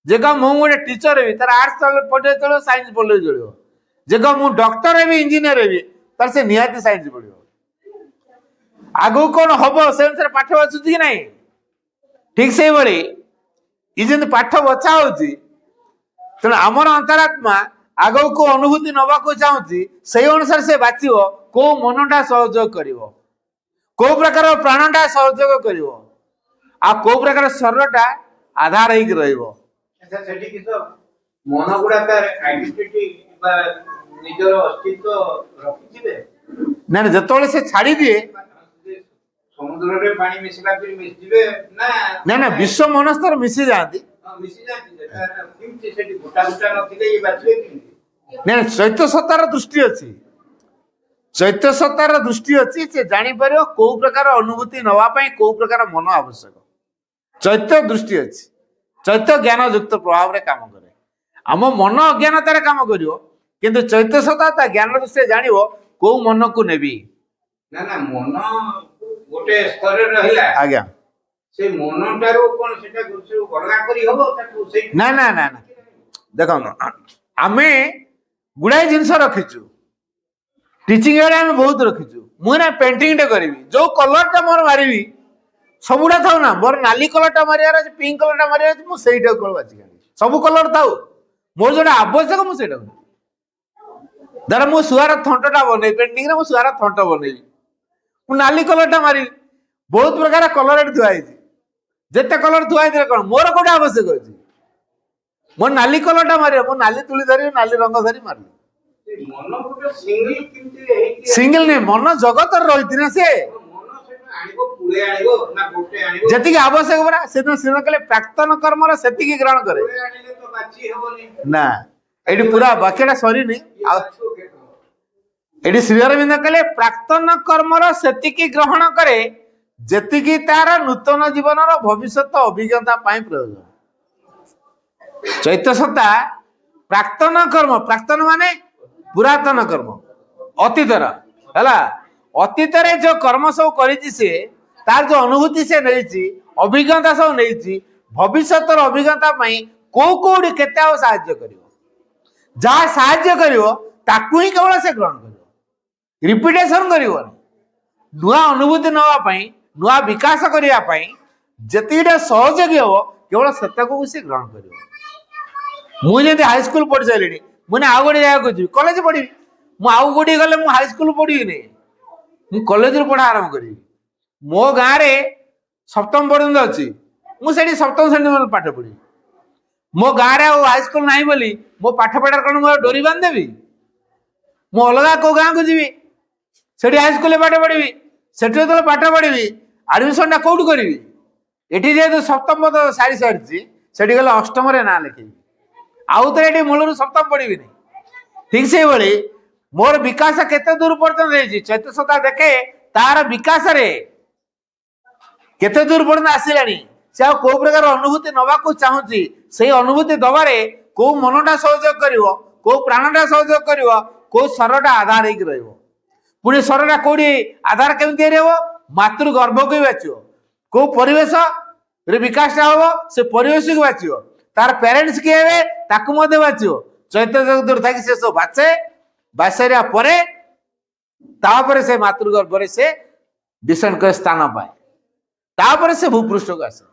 जे का मु गोटे टीचर है तार आर्ट्स पढ़े चलो साइंस पढ़ले चलो जे का मु डॉक्टर है इंजीनियर है तार से निहाती साइंस पढ़ियो आगो कौन हम से अनुसार पाठ बाछुची कि नहीं ठीक से भाई ये जब पाठ बचा होती तेना आमर अंतरात्मा आग को अनुभूति नवा को चाहूँगी से अनुसार से बाचिव को मनटा सहयोग कर को प्रकार प्राणटा सहयोग कर को प्रकार शरीरटा आधार हो मन गुड़ा आइडेंटिटी निजर अस्तित्व रखिथिबे ना जतले से छाड़ी दिए समुद्र रे पानी मिसला फिर मिसजिबे ना ना विश्व मनस्तर मिसी जाती मिसी जाती किंति सेठी गोटा गोटा नथिले ये बाछिबे किंति ना चैत्य सत्तार दृष्टि अछि चैत्य सत्तार दृष्टि अछि से जानि परियो को प्रकार अनुभूति नवा पई को प्रकार मन आवश्यक चैत्य दृष्टि अछि चैत्य ज्ञान युक्त प्रभाव रे काम करे आम मन अज्ञानतार काम करियो किंतु चैत्य सत्ता ता ज्ञान दृष्टि जानिबो को मन को नेबी ना मन गोटे स्तर रे रहिला आज्ञा से मनटारो कोन सेटा गुरु गणना करी हबो ताकू से ना ना ना ना देखो आमे गुड़ाई जिनस रखीचु टीचिंग एरिया में बहुत रखीचु मु ना पेंटिंग टे करबी जो कलर टा मोर मारिबी सबुडा थाउ ना मोर नाली कलर टा मारियार अछि पिंक कलर टा मारियार अछि मु सेइटा कल बाची सब कलर थाउ मोर जोटा आवश्यक मु सेटा दर मु सुआर थंटटा बनै पेंटिंग रे मु सुआर थंट बनै मु नाली कलर टा मारी बहुत प्रकार कलर एट थुआ है जेते कलर थुआ है कौन मोर कोटा आवश्यक अछि मोर नाली कलर टा मारी मो नाली तुली धरी नाली रंग धरी मारली मन गोटे सिंगल किंति हेति सिंगल ने मन जगत रहिति ना से मन सेटा आनिबो पुळे आनिबो ना गोटे आनिबो जति के आवश्यक बरा से तो सिन कले प्राक्तन कर्म रे सेति की ग्रहण करे पुळे आनिले तो बाची हेबोनी ना एडी पूरा वाक्यटा सरी नहीं एडी श्री अरविंद कले प्राक्तन कर्म रे सेति की ग्रहण करे जति की तार नूतन जीवन रो भविष्यत अभिज्ञता पाई प्रयोजन चैत्य सत्ता प्राक्तन माने पुरातन कर्म अतीतर है अतीत जो कर्म सब करी से तार जो अनुभूति से नहीं अभिज्ञता सब नहीं भविष्यत अभिज्ञता को कोड़ी केते साहाय्य कर जहाँ साहाय्य कर ही केवल से ग्रहण कर रिपीटेशन कर नुआ अनुभूति नापी नुआ विकास करने जितटा सहयोगी हम केवल से से ग्रहण कर मुझे हाईस्कल पढ़ी सारे मुझे आउ गोटे जगह जी कॉलेज पढ़ी आउ गोटे गले मुझे हाईस्कल पढ़ी नहीं कॉलेज पढ़ा आरंभ करी मो गाँव में सप्तम पर्यंत अच्छी मुझे सप्तम श्रेणी पाठ पढ़ी मो गाँव में हाईस्कल ना बोली मो पाठ पढ़ार कौन मुझे डोरी बांधदेवी मु अलग को गाँव को जी से हाईस्कल पाठ पढ़ी से पाठ पढ़ी आडमिशन कौट करी ଏଠି ଯେହେତୁ ସପ୍ତମ ପଦ ସାରି ସାରିଛି ସେଠି ଗଲେ ଅଷ୍ଟମରେ ନାଁ ଲେଖେଇବି ଆଉ ଥରେ ଏଠି ମୂଳରୁ ସପ୍ତମ ପଢିବିନି ଠିକ ସେଇଭଳି ମୋର ବିକାଶ କେତେ ଦୂର ପର୍ଯ୍ୟନ୍ତ ହେଇଛି ଚୈତ୍ୟ ସପ୍ତାହ ଦେଖେ ତାର ବିକାଶରେ କେତେ ଦୂର ପର୍ଯ୍ୟନ୍ତ ଆସିଲାଣି ସେ ଆଉ କୋଉ ପ୍ରକାର ଅନୁଭୂତି ନବାକୁ ଚାହୁଁଛି ସେଇ ଅନୁଭୂତି ଦବାରେ କୋଉ ମନଟା ସହଯୋଗ କରିବ କୋଉ ପ୍ରାଣଟା ସହଯୋଗ କରିବ କୋଉ ସ୍ୱରଟା ଆଧାର ହେଇକି ରହିବ ପୁଣି ସ୍ୱରଟା କୋଉଠି ଆଧାର କେମିତି ତିଆରି ହବ ମାତୃ ଗର୍ଭକୁ ବି ବାଛିବ କୋଉ ପରିବେଶ ବିକାଶଟା ହବ ସେ ପରିବେଶକୁ ବାଛିବ ତାର ପ୍ୟାରେଣ୍ଟସ କିଏ ହେବେ ତାକୁ ମଧ୍ୟ ବାଛିବ ଚୈତ୍ୟ ଜଗତରୁ ଥାକି ସେ ସବୁ ବାଛେ ବାଛିବା ପରେ ତାପରେ ସେ ମାତୃ ଗର୍ଭରେ ସେ ଡିସେଣ୍ଡ করে ସ୍ଥାନ ପାଏ ତାପରେ ସେ ଭୂପୃଷ୍ଠକୁ ଆସେ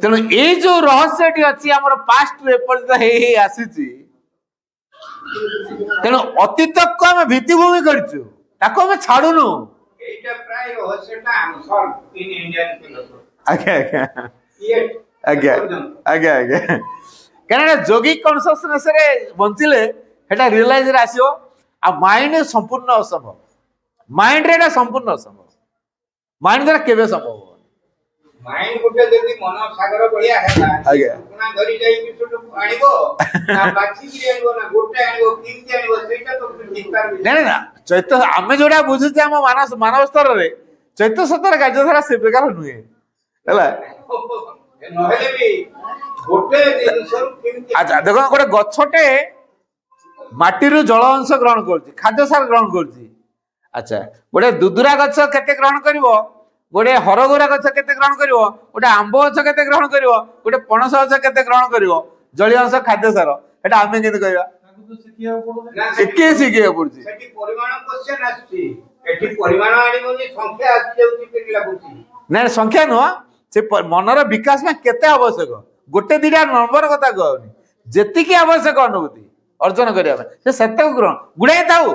ତେଣୁ ଏଇ ଯୋଉ ରହସ୍ୟଟି ଅଛି ଆମର ପାଷ୍ଟରୁ ଏପର୍ଯ୍ୟନ୍ତ ହେଇ ହେଇ ଆସିଛି ତେଣୁ ଅତୀତକୁ ଆମେ ଭିତ୍ତିଭୂମି କରିଛୁ ତାକୁ ଆମେ ଛାଡୁନୁ এইটা প্রায় রহস্যটা আনসলভ ইন ইন্ডিয়ান ফিলোসফি ଆଜ୍ଞା ଆଜ୍ଞା ইয়েট ଆଜ୍ଞା ଆଜ୍ଞା ଆଜ୍ଞା କାରଣ ଯୋଗିକ କନସିୟସନେସ ରେ ବଞ୍ଚିଲେ ସେଟା ରିଅଲାଇଜ ରେ ଆସିବ ଆଉ ମାଇଣ୍ଡ ସମ୍ପୂର୍ଣ୍ଣ ଅସମ୍ଭବ ମାଇଣ୍ଡ ରେ ଏଟା ସମ୍ପୂର୍ଣ୍ଣ ଅସମ୍ଭବ ମାଇଣ୍ଡ ଦ୍ୱାରା କେବେ ସମ୍ଭବ মাইন্ড গোটে যদি মন সাগর বলিয়া হেলা আজ্ঞা কোনা ধরি যাই কিছু আনিব না বাছি কি আনিব না গোটে আনিব কিনতে আনিব সেইটা তো ঠিক পারবে ନା ନା ଚୈତ୍ୟ ଆମେ ଯୋଉଟା ବୁଝୁଛେ ଆମ ମାନବ ସ୍ତରରେ ଚୈତ୍ୟ ସତ୍ୟର କାର୍ଯ୍ୟଧାରା ସେ ପ୍ରକାର ନୁହେଁ ହେଲା নহলে বি গোটে জিনিস কিনতে ଆଚ୍ଛା ଦେଖ ଗୋଟେ ଗଛଟେ ମାଟିରୁ ଜଳ ଅଂଶ ଗ୍ରହଣ କରୁଛି ଖାଦ୍ୟ ସାର ଗ୍ରହଣ କରୁଛି ଆଚ୍ଛା ଗୋଟେ ଦୁଦୁରା ଗଛ କେତେ ଗ୍ରହଣ କରିବ ଗୋଟେ ହରଗୌରା ଗଛ କେତେ ଗ୍ରହଣ କରିବ ଗୋଟେ ଆମ୍ବ ଗଛ କେତେ ଗ୍ରହଣ କରିବ ଗୋଟେ ପଣସ ଗଛ କେତେ ଗ୍ରହଣ କରିବ ଜଳୀୟ ଅଂଶ ଖାଦ୍ୟ ସାର ଏଟା ଆମେ କେମିତି କହିବା ଶିଖିବାକୁ ପଡୁଛି সেটি পরিমাণ কোশ্চেন আসছে এটি পরিমাণ আনিবনি সংখ্যা আসি যাଉଛି কেମିତି ଲାଗୁଛି ନା ସଂଖ୍ୟା ନୁହଁ ସେ ମନର ବିକାଶ ପାଇଁ କେତେ ଆବଶ୍ୟକ ଗୋଟେ ଦିଟା ନମ୍ବର କଥା କହୁନି ଯେତିକି ଆବଶ୍ୟକ ଅନୁଭୂତି ଅର୍ଜନ କରିବା ପାଇଁ ସେ ସେତକ ଗ୍ରହଣ ଗୁଡାଏ ଥାଉ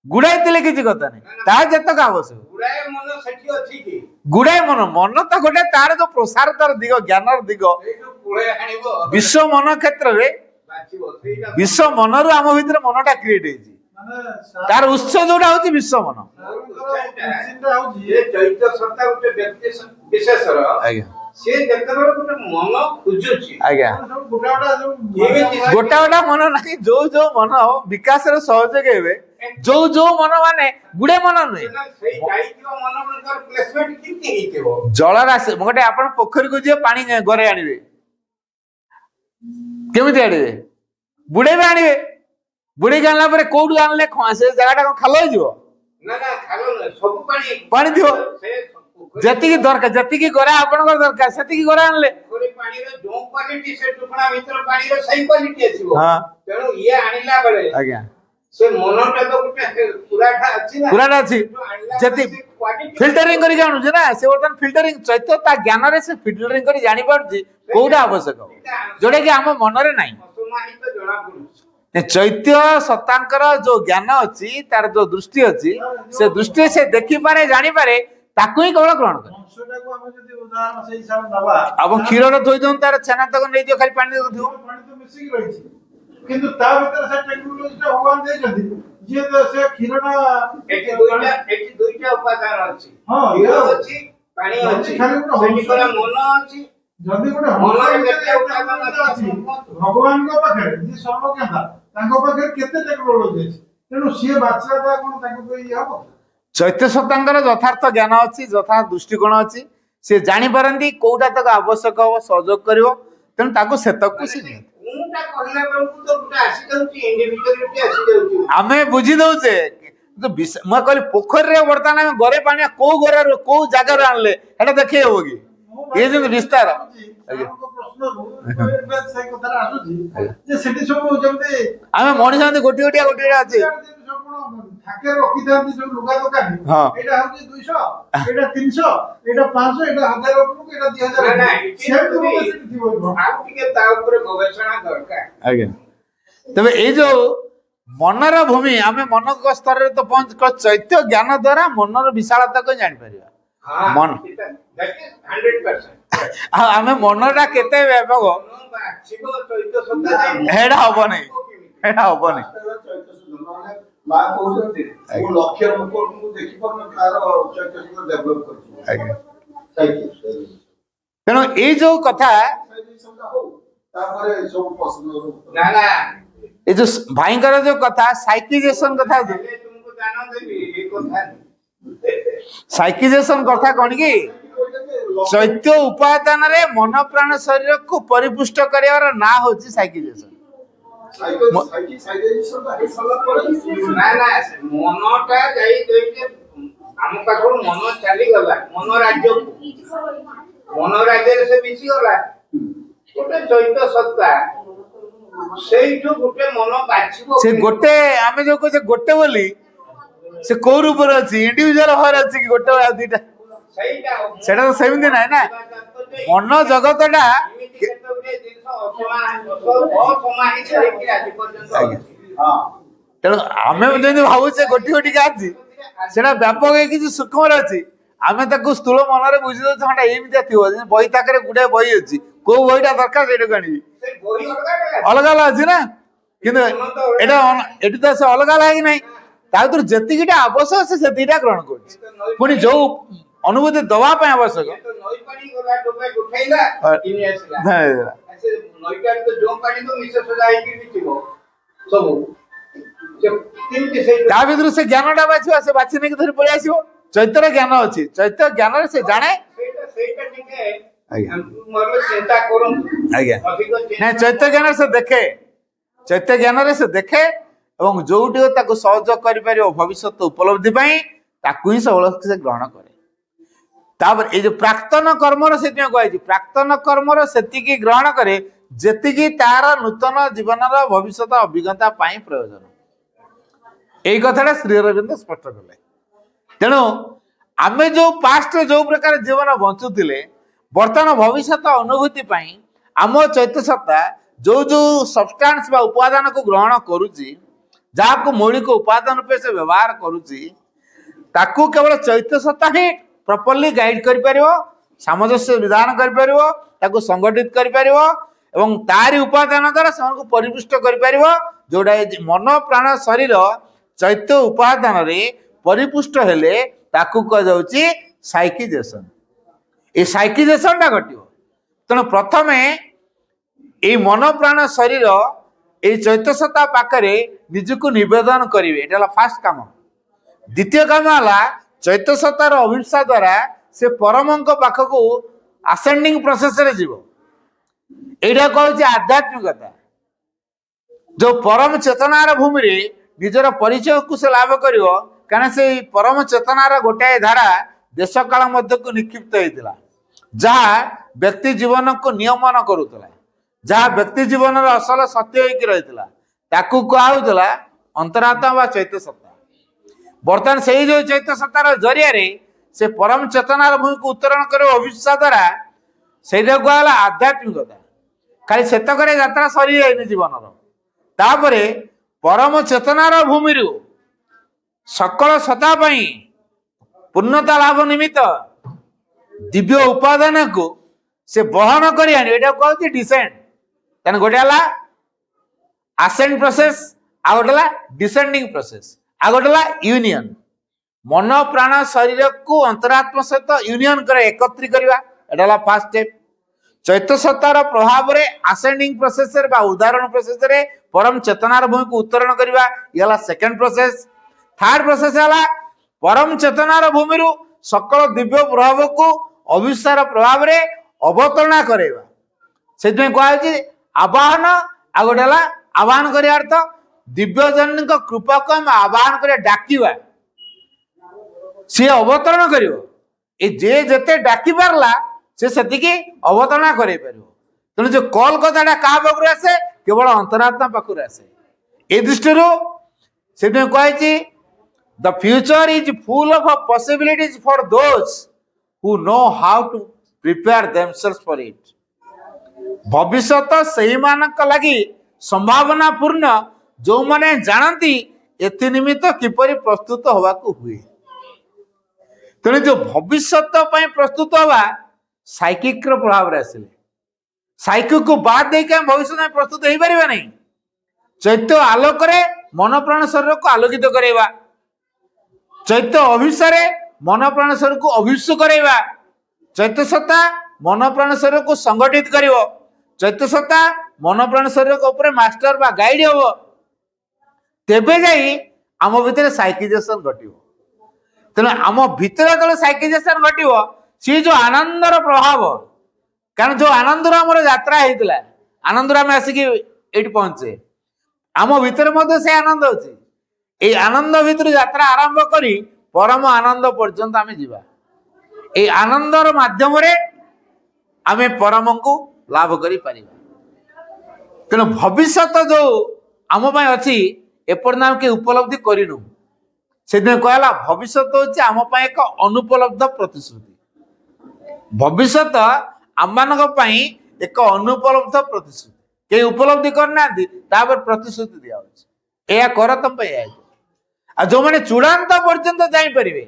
ଗୁଡାଏ ଥିଲେ କିଛି କଥା ନାହିଁ ତାହା ଯେତକ ଆବଶ୍ୟକ ଗୁଡ଼ାଏ ମନ ସେଠି ଅଛି କି ଗୁଡାଏ ମନ ତ ଗୋଟେ ତାର ଯୋଉ ପ୍ରସାର ତାର ଦିଗ ଜ୍ଞାନର ଦିଗ ସେଇଠୁ ଗୁଡ଼ାଏ ଆଣିବ ବିଶ୍ୱ ମନ କ୍ଷେତ୍ରରେ ବାଛିବ ସେଇଟା ବିଶ୍ୱ ମନରୁ ଆମ ଭିତରେ ମନଟା କ୍ରିଏଟ ହେଇଛି ତାର ଉତ୍ସ ଯୋଉଟା ହଉଛି ବିଶ୍ୱ ମନ ଯେ ଚୈତ୍ୟ ସତ୍ତା ଗୋଟେ ବ୍ୟକ୍ତି ବିଶେଷର ଆଜ୍ଞା ସେ ଯେତେବେଳେ ଗୋଟେ ମନ ଖୋଜୁଛି ଆଜ୍ଞା ଯେମିତି ଗୋଟା ଗୋଟା ମନ ନାହିଁ ଯୋଉ ଯୋଉ ମନ ବିକାଶର ସହଯୋଗ ହେବେ ଯୋଉ ଯୋଉ ମନ ମାନେ ଗୁଡେ ମନ ନୁହେଁ ସେଇ ଯାଇଥିବା ମନମାନଙ୍କର ପ୍ଲେସମେଣ୍ଟ କେମିତି ହେଇଥିବ ଜଳରାଶି ଗୋଟେ ଆପଣ ପୋଖରୀକୁ ଯିବେ ପାଣି ଘରେ ଆଣିବେ କେମିତି ଆଣିବେ ବୁଡେଇବେ ଆଣିବେ ବୁଡେଇକି ଆଣିଲା ପରେ କୋଉଠୁ ଆଣିଲେ ସେ ଜାଗାଟା କଣ ଖାଲ ହେଇଯିବ ନା ନା ଖାଲ ନୁହେଁ ସବୁ ପାଣି ଥିବ ସେ ଯେତିକି ଦରକାର ଯେତିକି ଗରା ଆପଣଙ୍କର ଦରକାର ସେତିକି ଗରା ଆଣିଲେ ପୋଖରୀ ପାଣିର ଯୋଉ କ୍ୱାଲିଟି ସେ ଟୁକୁଣା ଭିତର ପାଣିର ସେଇ କ୍ୱାଲିଟି ଆସିବ ହଁ ତେଣୁ ଇଏ ଆଣିଲା ବେଳେ ଆଜ୍ଞା ସେ ମନଟା ତ ଗୋଟେ ପୁରାଟା ଅଛି ନା ପୁରାଟା ଅଛି ଯେତି ଫିଲ୍ଟରିଂ କରିକି ଆଣୁଛି ନା ସେ ବର୍ତ୍ତମାନ ଫିଲ୍ଟରିଂ ଚୈତ୍ୟ ତା ଜ୍ଞାନରେ ସେ ଫିଲ୍ଟରିଂ କରି ଜାଣିପାରୁଛି କୋଉଟା ଆବଶ୍ୟକ ଯୋଉଟା କି ଆମ ମନରେ ନାହିଁ ଅସମାହିତ ଜଣା ପଡୁଛି ଚୈତ୍ୟ ସତ୍ତାଙ୍କର ଯୋଉ ଜ୍ଞାନ ଅଛି ତାର ଯୋଉ ଦୃଷ୍ଟି ଅଛି ସେ ଦୃଷ୍ଟି ସେ ଦେଖିପାରେ ଜାଣିପାରେ ତାକୁ ହିଁ କେବଳ ଗ୍ରହଣ କରେ ଆପଣ କ୍ଷୀରର ଥୋଇ ଦିଅନ୍ତୁ ତାର ଛେନା ତକ ନେଇଯିବ ଖାଲି ପାଣି ଦେଉଥିବ କିନ୍ତୁ ତା ଭିତରେ ସେ ଟେକ୍ନୋଲୋଜିଟା ଭଗବାନ ଦେଇଛନ୍ତି ଯିଏ ସେ କ୍ଷୀରଟା ଏଠି ଦୁଇଟା ଉପାଦାନ ଅଛି ହଁ, କ୍ଷୀର ଅଛି ପାଣି ଅଛି ଖାଲି ଗୋଟେ ସେଠି କହିଲା ମନ ଅଛି ଯଦି ଗୋଟେ ମନରେ ହଂସ କେତେ ଉପାଦାନ ଅଛି ଭଗବାନଙ୍କ ପାଖରେ ଯିଏ ସର୍ବଜ୍ଞାତା ତାଙ୍କ ପାଖରେ କେତେ ଟେକ୍ନୋଲୋଜି ଅଛି ତେଣୁ ସିଏ ବାଛିବାଟା କଣ ତାଙ୍କ ପାଇଁ ଇଏ ହବ ଚୈତ୍ୟ ସତ୍ତାଙ୍କର ଯଥାର୍ଥ ଜ୍ଞାନ ଅଛି ଯଥାର୍ଥ ଦୃଷ୍ଟିକୋଣ ଅଛି ସେ ଜାଣିପାରନ୍ତି କୋଉଟା ତାକୁ ଆବଶ୍ୟକ ହବ ସହଯୋଗ କରିବ ତେଣୁ ତାକୁ ସେତକକୁ ସେ ନିଅନ୍ତି କୋଉଟା କହିଲା ବେଳକୁ ତ ଗୋଟେ ଆସିଯାଉଛି ଇଣ୍ଡିଭିଜୁଆଲିଟି ଆସିଯାଉଛି ଆମେ ବୁଝି ଦଉଛେ ମୁଁ କହିଲି ପୋଖରୀରେ ବର୍ତ୍ତମାନ ଆମେ ଘରେ ପାଣି କୋଉ ଘରରୁ କୋଉ ଜାଗାରୁ ଆଣିଲେ ସେଟା ଦେଖେଇ ହବ କି ଏ ଯେମିତି ବିସ୍ତାର ସେ କଥାଟା ଆସୁଛି ଯେ ସେଠି ସବୁ ଯେମିତି ଆମେ ମଣିଷ ଗୋଟିଏ ଗୋଟିଏ ଅଛି ଥାକେ ରଖିଥାନ୍ତି ଯୋଉ ଲୁଗା ଦୋକାନୀ ହଁ। ଏଇଟା ହଉଛି 200 ଏଇଟା 300 ଏଇଟା 500 ଏଇଟା 1000 ଉପରକୁ ଏଇଟା 2000 ନା, ସେମିତି ଗୋଟେ ସେଠି ଥିବ ଆଉ ଟିକେ ତା ଉପରେ ଗବେଷଣା ଦରକାର ଆଜ୍ଞା ତେବେ ଏଇ ଯୋଉ ମନର ଭୂମି ଆମେ ମନଙ୍କ ସ୍ତରରେ ତ ପହଞ୍ଚ ଚୈତ୍ୟ ଜ୍ଞାନ ଦ୍ଵାରା ମନର ବିଶାଳତାକୁ ଜାଣିପାରିବା ମନ ଆଉ ଆମେ ମନଟା କେତେ ବ୍ୟାପକ ହେଟା ହବନି ହେଟା ହବନି ମା କହୁଛନ୍ତି ମୁଁ ଲକ୍ଷ ଲୋକଙ୍କୁ ଦେଖିପାରୁନି ତାର ଚୈତ୍ୟ ଡେଭଲପ କରୁଛି ଆଜ୍ଞା ତେଣୁ ଏଇ ଯୋଉ କଥା ନା ନା ଏଇ ଯୋଉ ଭାଇଙ୍କର ଯୋଉ କଥା ସାଇକିଜେସନ କଥା ହେଲେ ତୁମକୁ ଦାନ ଦେବି ଏ କଥା ସାଇକିଜେସନ କଥା କଣ କି ଚୈତ୍ୟ ଉପାଦାନରେ ମନ ପ୍ରାଣ ଶରୀରକୁ ପରିପୁଷ୍ଟ କରିବାର ନାଁ ହଉଛି ସାଇକିଜେସନ। ନା ନା ସେ ମନଟା ଯାଇ ଦେଇକି ଆମ ପାଖରୁ ମନ ଚାଲିଗଲା ମନ ରାଜ୍ୟରେ ସେ ମିଶିଗଲା ଗୋଟେ ଚୈତ୍ୟ ସତ୍ତା ସେଇଠୁ ଗୋଟେ ମନ ବାଛିବ ସେ ଗୋଟେ ଆମେ ଯୋଉ କହୁଛେ ଗୋଟେ ବୋଲି ସେ କୋଉ ରୂପରେ ଅଛି ଇଣ୍ଡିଭିଜୁଆଲ ଭାବରେ ଅଛି କି ଗୋଟେ ଆଉ ଦିଟା ସେଇଟା ସେଟା ତ ସେମିତି ନାହିଁ ନା ମନ ଜଗତଟା ଏମିତି କେତେଗୁଡ଼ିଏ ଜିନିଷ ଅସମାହିତ ହେଇକି ଆଜି ପର୍ଯ୍ୟନ୍ତ ଅଛି। ତେଣୁ ଆମେ ଯେମିତି ଭାବୁଛେ ଗୋଟି ଗୋଟିକା ଅଛି ସେଟା ବ୍ୟାପକ ହେଇକି କିଛି ସୂକ୍ଷ୍ମରେ ଅଛି ଆମେ ତାକୁ ସ୍ଥୂଳ ମନରେ ବୁଝି ଦଉଛେ ହଁ ଏମିତିଆ ଥିବ ବହି ତାକରେ ଗୁଡାଏ ବହି ଅଛି କୋଉ ବହିଟା ଦରକାର ସେଇଟାକୁ ଆଣିବି ସେ ବହି ଅଲଗା ଅଲଗା ଅଲଗା ଅଛି ନା କିନ୍ତୁ ଏଟା ଏଠି ତ ସେ ଅଲଗା ଅଲଗା ହେଇକି ନାହିଁ ତା ଭିତରୁ ଯେତିକିଟା ଆବଶ୍ୟକ ସେ ସେତିକିଟା ଗ୍ରହଣ କରୁଛି ପୁଣି ଯୋଉ ଅନୁଭୂତି ଦବା ପାଇଁ ଆବଶ୍ୟକ ନଈ ପାଣି ଗଲା ଡୋବେ ଉଠେଇଲା କିଣି ଆସିଲା ସେ ନଈଟାରେ ତ ଯୋଉ ପାଣି ତ ମିଶ ସଜା ହେଇକି ବି ଥିବ ସବୁ କେମିତି ସେଇ ତା ଭିତରୁ ସେ ଜ୍ଞାନଟା ବାଛିବ ସେ ବାଛି ନେଇକି ଧରି ପଳେଇ ଆସିବ ଚୈତ୍ୟର ଜ୍ଞାନ ଅଛି ଚୈତ୍ୟ ଜ୍ଞାନରେ ସେ ଜାଣେ ସେଇଟା ଟିକେ ଆଜ୍ଞା ମୋର ଚିନ୍ତା କରନ୍ତୁ ଆଜ୍ଞା ଅଧିକ ନାଇଁ ଚୈତ୍ୟ ଜ୍ଞାନରେ ସେ ଦେଖେ ଚୈତ୍ୟ ଜ୍ଞାନରେ ସେ ଦେଖେ ଏବଂ ଯୋଉଠି ତାକୁ ସହଯୋଗ କରିପାରିବ ଭବିଷ୍ୟତ ଉପଲବ୍ଧି ପାଇଁ ତାକୁ ହିଁ ସବୁବେଳେ ସେ ଗ୍ରହଣ କରେ। ତାପରେ ଏଇ ଯୋଉ ପ୍ରାକ୍ତନ କର୍ମର ସେଥିପାଇଁ କୁହାଯାଇଛି ପ୍ରାକ୍ତନ କର୍ମର ସେତିକି ଗ୍ରହଣ କରେ ଯେତିକି ତାର ନୂତନ ଜୀବନର ଭବିଷ୍ୟତ ଅଭିଜ୍ଞତା ପାଇଁ ପ୍ରୟୋଜନ। ଏଇ କଥାଟା ଶ୍ରୀ ଅରବିନ୍ଦ ସ୍ପଷ୍ଟ କଲେ। ତେଣୁ ଆମେ ଯୋଉ ପାଷ୍ଟରେ ଯୋଉ ପ୍ରକାର ଜୀବନ ବଞ୍ଚୁଥିଲେ ବର୍ତ୍ତମାନ ଭବିଷ୍ୟତ ଅନୁଭୂତି ପାଇଁ ଆମ ଚୈତ୍ୟ ସତ୍ତା ଯୋଉ ଯୋଉ ସବଷ୍ଟାନ୍ସ ବା ଉପାଦାନକୁ ଗ୍ରହଣ କରୁଛି ଯାହାକୁ ମୌଳିକ ଉପାଦାନ ରୂପେ ସେ ବ୍ୟବହାର କରୁଛି ତାକୁ କେବଳ ଚୈତ୍ୟ ସତ୍ତା ହିଁ ପ୍ରପରଲି ଗାଇଡ କରିପାରିବ ସାମଞ୍ଜସ୍ୟ ବିଧାନ କରିପାରିବ ତାକୁ ସଂଗଠିତ କରିପାରିବ ଏବଂ ତାରି ଉପାଦାନ ଦ୍ୱାରା ସେମାନଙ୍କୁ ପରିପୁଷ୍ଟ କରିପାରିବ ଯୋଉଟା ମନ ପ୍ରାଣ ଶରୀର ଚୈତ୍ୟ ଉପାଦାନରେ ପରିପୁଷ୍ଟ ହେଲେ ତାକୁ କୁହାଯାଉଛି ସାଇକିଜେସନ। এই ସାଇକିଜେସନଟା ଘଟିବ। ତେଣୁ ପ୍ରଥମେ এই ମନ ପ୍ରାଣ ଶରୀର এই ଚୈତ୍ୟ ସତ୍ତା ପାଖରେ ନିଜକୁ ନିବେଦନ କରିବେ ଏଟା ହେଲା ଫାଷ୍ଟ କାମ। ଦ୍ୱିତୀୟ କାମ ହେଲା ଚୈତ୍ୟ ସତ୍ତାର ଅଭିପ୍ସା ଦ୍ୱାରା ସେ ପରମଙ୍କ ପାଖକୁ ଆସେଣ୍ଡିଂ ପ୍ରୋସେସରେ ଯିବ। ଏଇଟା କହୁଛି ଆଧ୍ୟାତ୍ମିକତା ଯୋଉ ପରମ ଚେତନାର ଭୂମିରେ ନିଜର ପରିଚୟକୁ ସେ ଲାଭ କରିବ କାରଣ ସେଇ ପରମ ଚେତନାର ଗୋଟାଏ ଧାରା ଦେଶ କାଳ ମଧ୍ୟକୁ ନିକ୍ଷିପ୍ତ ହେଇଥିଲା ଯାହା ବ୍ୟକ୍ତି ଜୀବନକୁ ନିୟମନ କରୁଥିଲା ଯାହା ବ୍ୟକ୍ତି ଜୀବନର ଅସଲ ସତ୍ୟ ହେଇକି ରହିଥିଲା ତାକୁ କୁହାଯାଉଥିଲା ଅନ୍ତରାତ୍ମା ବା ଚୈତ୍ୟ ସତ୍ତା। ବର୍ତ୍ତମାନ ସେଇ ଯୋଉ ଚୈତ୍ୟ ସତ୍ତାର ଜରିଆରେ ସେ ପରମ ଚେତନାର ଭୂମିକୁ ଉତ୍ତରଣ କରିବ ଅଭିପ୍ସା ଦ୍ୱାରା ସେଇଟା କୁହାଗଲା ଆଧ୍ୟାତ୍ମିକତା। ଖାଲି ସେତକରେ ଯାତ୍ରା ସରିଯାଇନି ଜୀବନର ତାପରେ ପରମ ଚେତନାର ଭୂମିରୁ ସକଳ ସତ୍ତା ପାଇଁ ପୂର୍ଣ୍ଣତା ଲାଭ ନିମିତ୍ତ ଦିବ୍ୟ ଉପାଦାନକୁ ସେ ବହନ କରି ଆଣିବ ଏଇଟା କୁହାଯାଉଛି ଡିସେଣ୍ଡ। ତେଣୁ ଗୋଟେ ହେଲା ଆସେଣ୍ଡ ପ୍ରୋସେସ ଆଉ ଗୋଟେ ହେଲା ଡିସେଣ୍ଡିଂ ପ୍ରୋସେସ ଆଉ ଗୋଟେ ହେଲା ୟୁନିୟନ ମନ ପ୍ରାଣ ଶରୀରକୁ ଅନ୍ତରାତ୍ମା ସହିତ ୟୁନିୟନ করে একত্রী କରିବା ଏଟା ହେଲା ଫାର୍ଷ୍ଟ ଷ୍ଟେପ। ଚୈତ୍ୟ ସତ୍ତାର ପ୍ରଭାବରେ ଆସେଣ୍ଡିଂ ପ୍ରୋସେସରେ ବା ଉଦାହରଣ ପ୍ରୋସେସରେ ପରମ ଚେତନାର ଭୂମିକୁ ଉତ୍ତରଣ କରିବା ଇଏ ହେଲା ସେକେଣ୍ଡ ପ୍ରୋସେସ। ଥାର୍ଡ ପ୍ରୋସେସ ହେଲା ପରମ ଚେତନାର ଭୂମିରୁ ସକଳ ଦିବ୍ୟ ପ୍ରଭାବକୁ ଅଭିସାର ପ୍ରଭାବରେ ଅବତରଣା କରାଇବା ସେଥିପାଇଁ କୁହାଯାଇଛି ଆବାହନ ଆଉ ଗୋଟେ ହେଲା ଆବାହନ କରିବା ଅର୍ଥ ଦିବ୍ୟଜନଙ୍କ କୃପାକୁ ଆମେ ଆବାହନ କରିବା ଡାକିବା ସିଏ ଅବତରଣ କରିବ ଏ ଯେ ଯେତେ ଡାକି ପାରିଲା ସେ ସେତିକି ଅବତରଣା କରାଇ ପାରିବ। ତେଣୁ ଯୋଉ କଲ କଥାଟା କାହା ପାଖରୁ ଆସେ କେବଳ ଅନ୍ତରାତ୍ମା ପାଖରୁ ଆସେ। ଏ ଦୃଷ୍ଟିରୁ ସେଥିପାଇଁ କୁହାଯାଇଛି the future is full of possibilities for those who know how to prepare themselves for it. ଭବିଷ୍ୟତ ସେଇମାନଙ୍କ ଲାଗି ସମ୍ଭାବନା ପୂର୍ଣ୍ଣ ଯୋଉମାନେ ଜାଣନ୍ତି ଏଥି ନିମିତ୍ତ କିପରି ପ୍ରସ୍ତୁତ ହେବାକୁ ହୁଏ। ତେଣୁ ଯୋଉ ଭବିଷ୍ୟତ ପାଇଁ ପ୍ରସ୍ତୁତ ହେବା ସାଇକିକ ର ପ୍ରଭାବରେ ଆସିଲେ ସାଇକିକକୁ ବାଦ ଦେଇକି ଆମେ ଭବିଷ୍ୟତ ପାଇଁ ପ୍ରସ୍ତୁତ ହେଇପାରିବା ନାହିଁ। ଚୈତ୍ୟ ଆଲୋକରେ ମନ ପ୍ରାଣ ଶରୀରକୁ ଆଲୋକିତ କରାଇବା ଚୈତ୍ୟ ଅଭିସାରେ ମନ ପ୍ରାଣ ଶରୀରକୁ ଅଭିଷୁ କରାଇବା ଚୈତ୍ୟ ସତ୍ତା ମନ ପ୍ରାଣ ଶରୀରକୁ ସଂଗଠିତ କରିବ। ଚୈତ୍ୟ ସତ୍ତା ମନ ପ୍ରାଣ ଶରୀର ଉପରେ ମାଷ୍ଟର ବା ଗାଇଡ ହବ। ତେବେ ଯାଇ ଆମ ଭିତରେ ସାଇକିଜେସନ ଘଟିବ। ତେଣୁ ଆମ ଭିତରେ ଯେତେବେଳେ ସାଇକିଜେସନ ଘଟିବ, ସେ ଯୋଉ ଆନନ୍ଦର ପ୍ରଭାବ, କାରଣ ଯୋଉ ଆନନ୍ଦର ଆମର ଯାତ୍ରା ହେଇଥିଲା, ଆନନ୍ଦରେ ଆମେ ଆସିକି ଏଇଠି ପହଞ୍ଚେ, ଆମ ଭିତରେ ମଧ୍ୟ ସେ ଆନନ୍ଦ ଅଛି। ଏଇ ଆନନ୍ଦ ଭିତରୁ ଯାତ୍ରା ଆରମ୍ଭ କରି ପରମ ଆନନ୍ଦ ପର୍ଯ୍ୟନ୍ତ ଆମେ ଯିବା। এই ଆନନ୍ଦର ମାଧ୍ୟମରେ ଆମେ ପରମଙ୍କୁ ଲାଭ କରିପାରିବା। ତେଣୁ ଭବିଷ୍ୟତ ଯୋଉ ଆମ ପାଇଁ ଅଛି ଏପର୍ଯ୍ୟନ୍ତ ଆମେ କେହି ଉପଲବ୍ଧି କରିନୁ। ସେଥିପାଇଁ କହିଲା ଭବିଷ୍ୟତ ହଉଛି ଆମ ପାଇଁ ଏକ ଅନୁପଲବ୍ଧ ପ୍ରତିଶ୍ରୁତି। ଭବିଷ୍ୟତ ଆମମାନଙ୍କ ପାଇଁ ଏକ ଅନୁପଲବ୍ଧ ପ୍ରତିଶ୍ରୁତି, କେହି ଉପଲବ୍ଧି କରିନାହାନ୍ତି, ତାପରେ ପ୍ରତିଶ୍ରୁତି ଦିଆଯାଉଛି ଏହା କର ତମ ପାଇଁ ଏହା। ଆଉ ଯୋଉମାନେ ଚୂଡ଼ାନ୍ତ ପର୍ଯ୍ୟନ୍ତ ଯାଇପାରିବେ,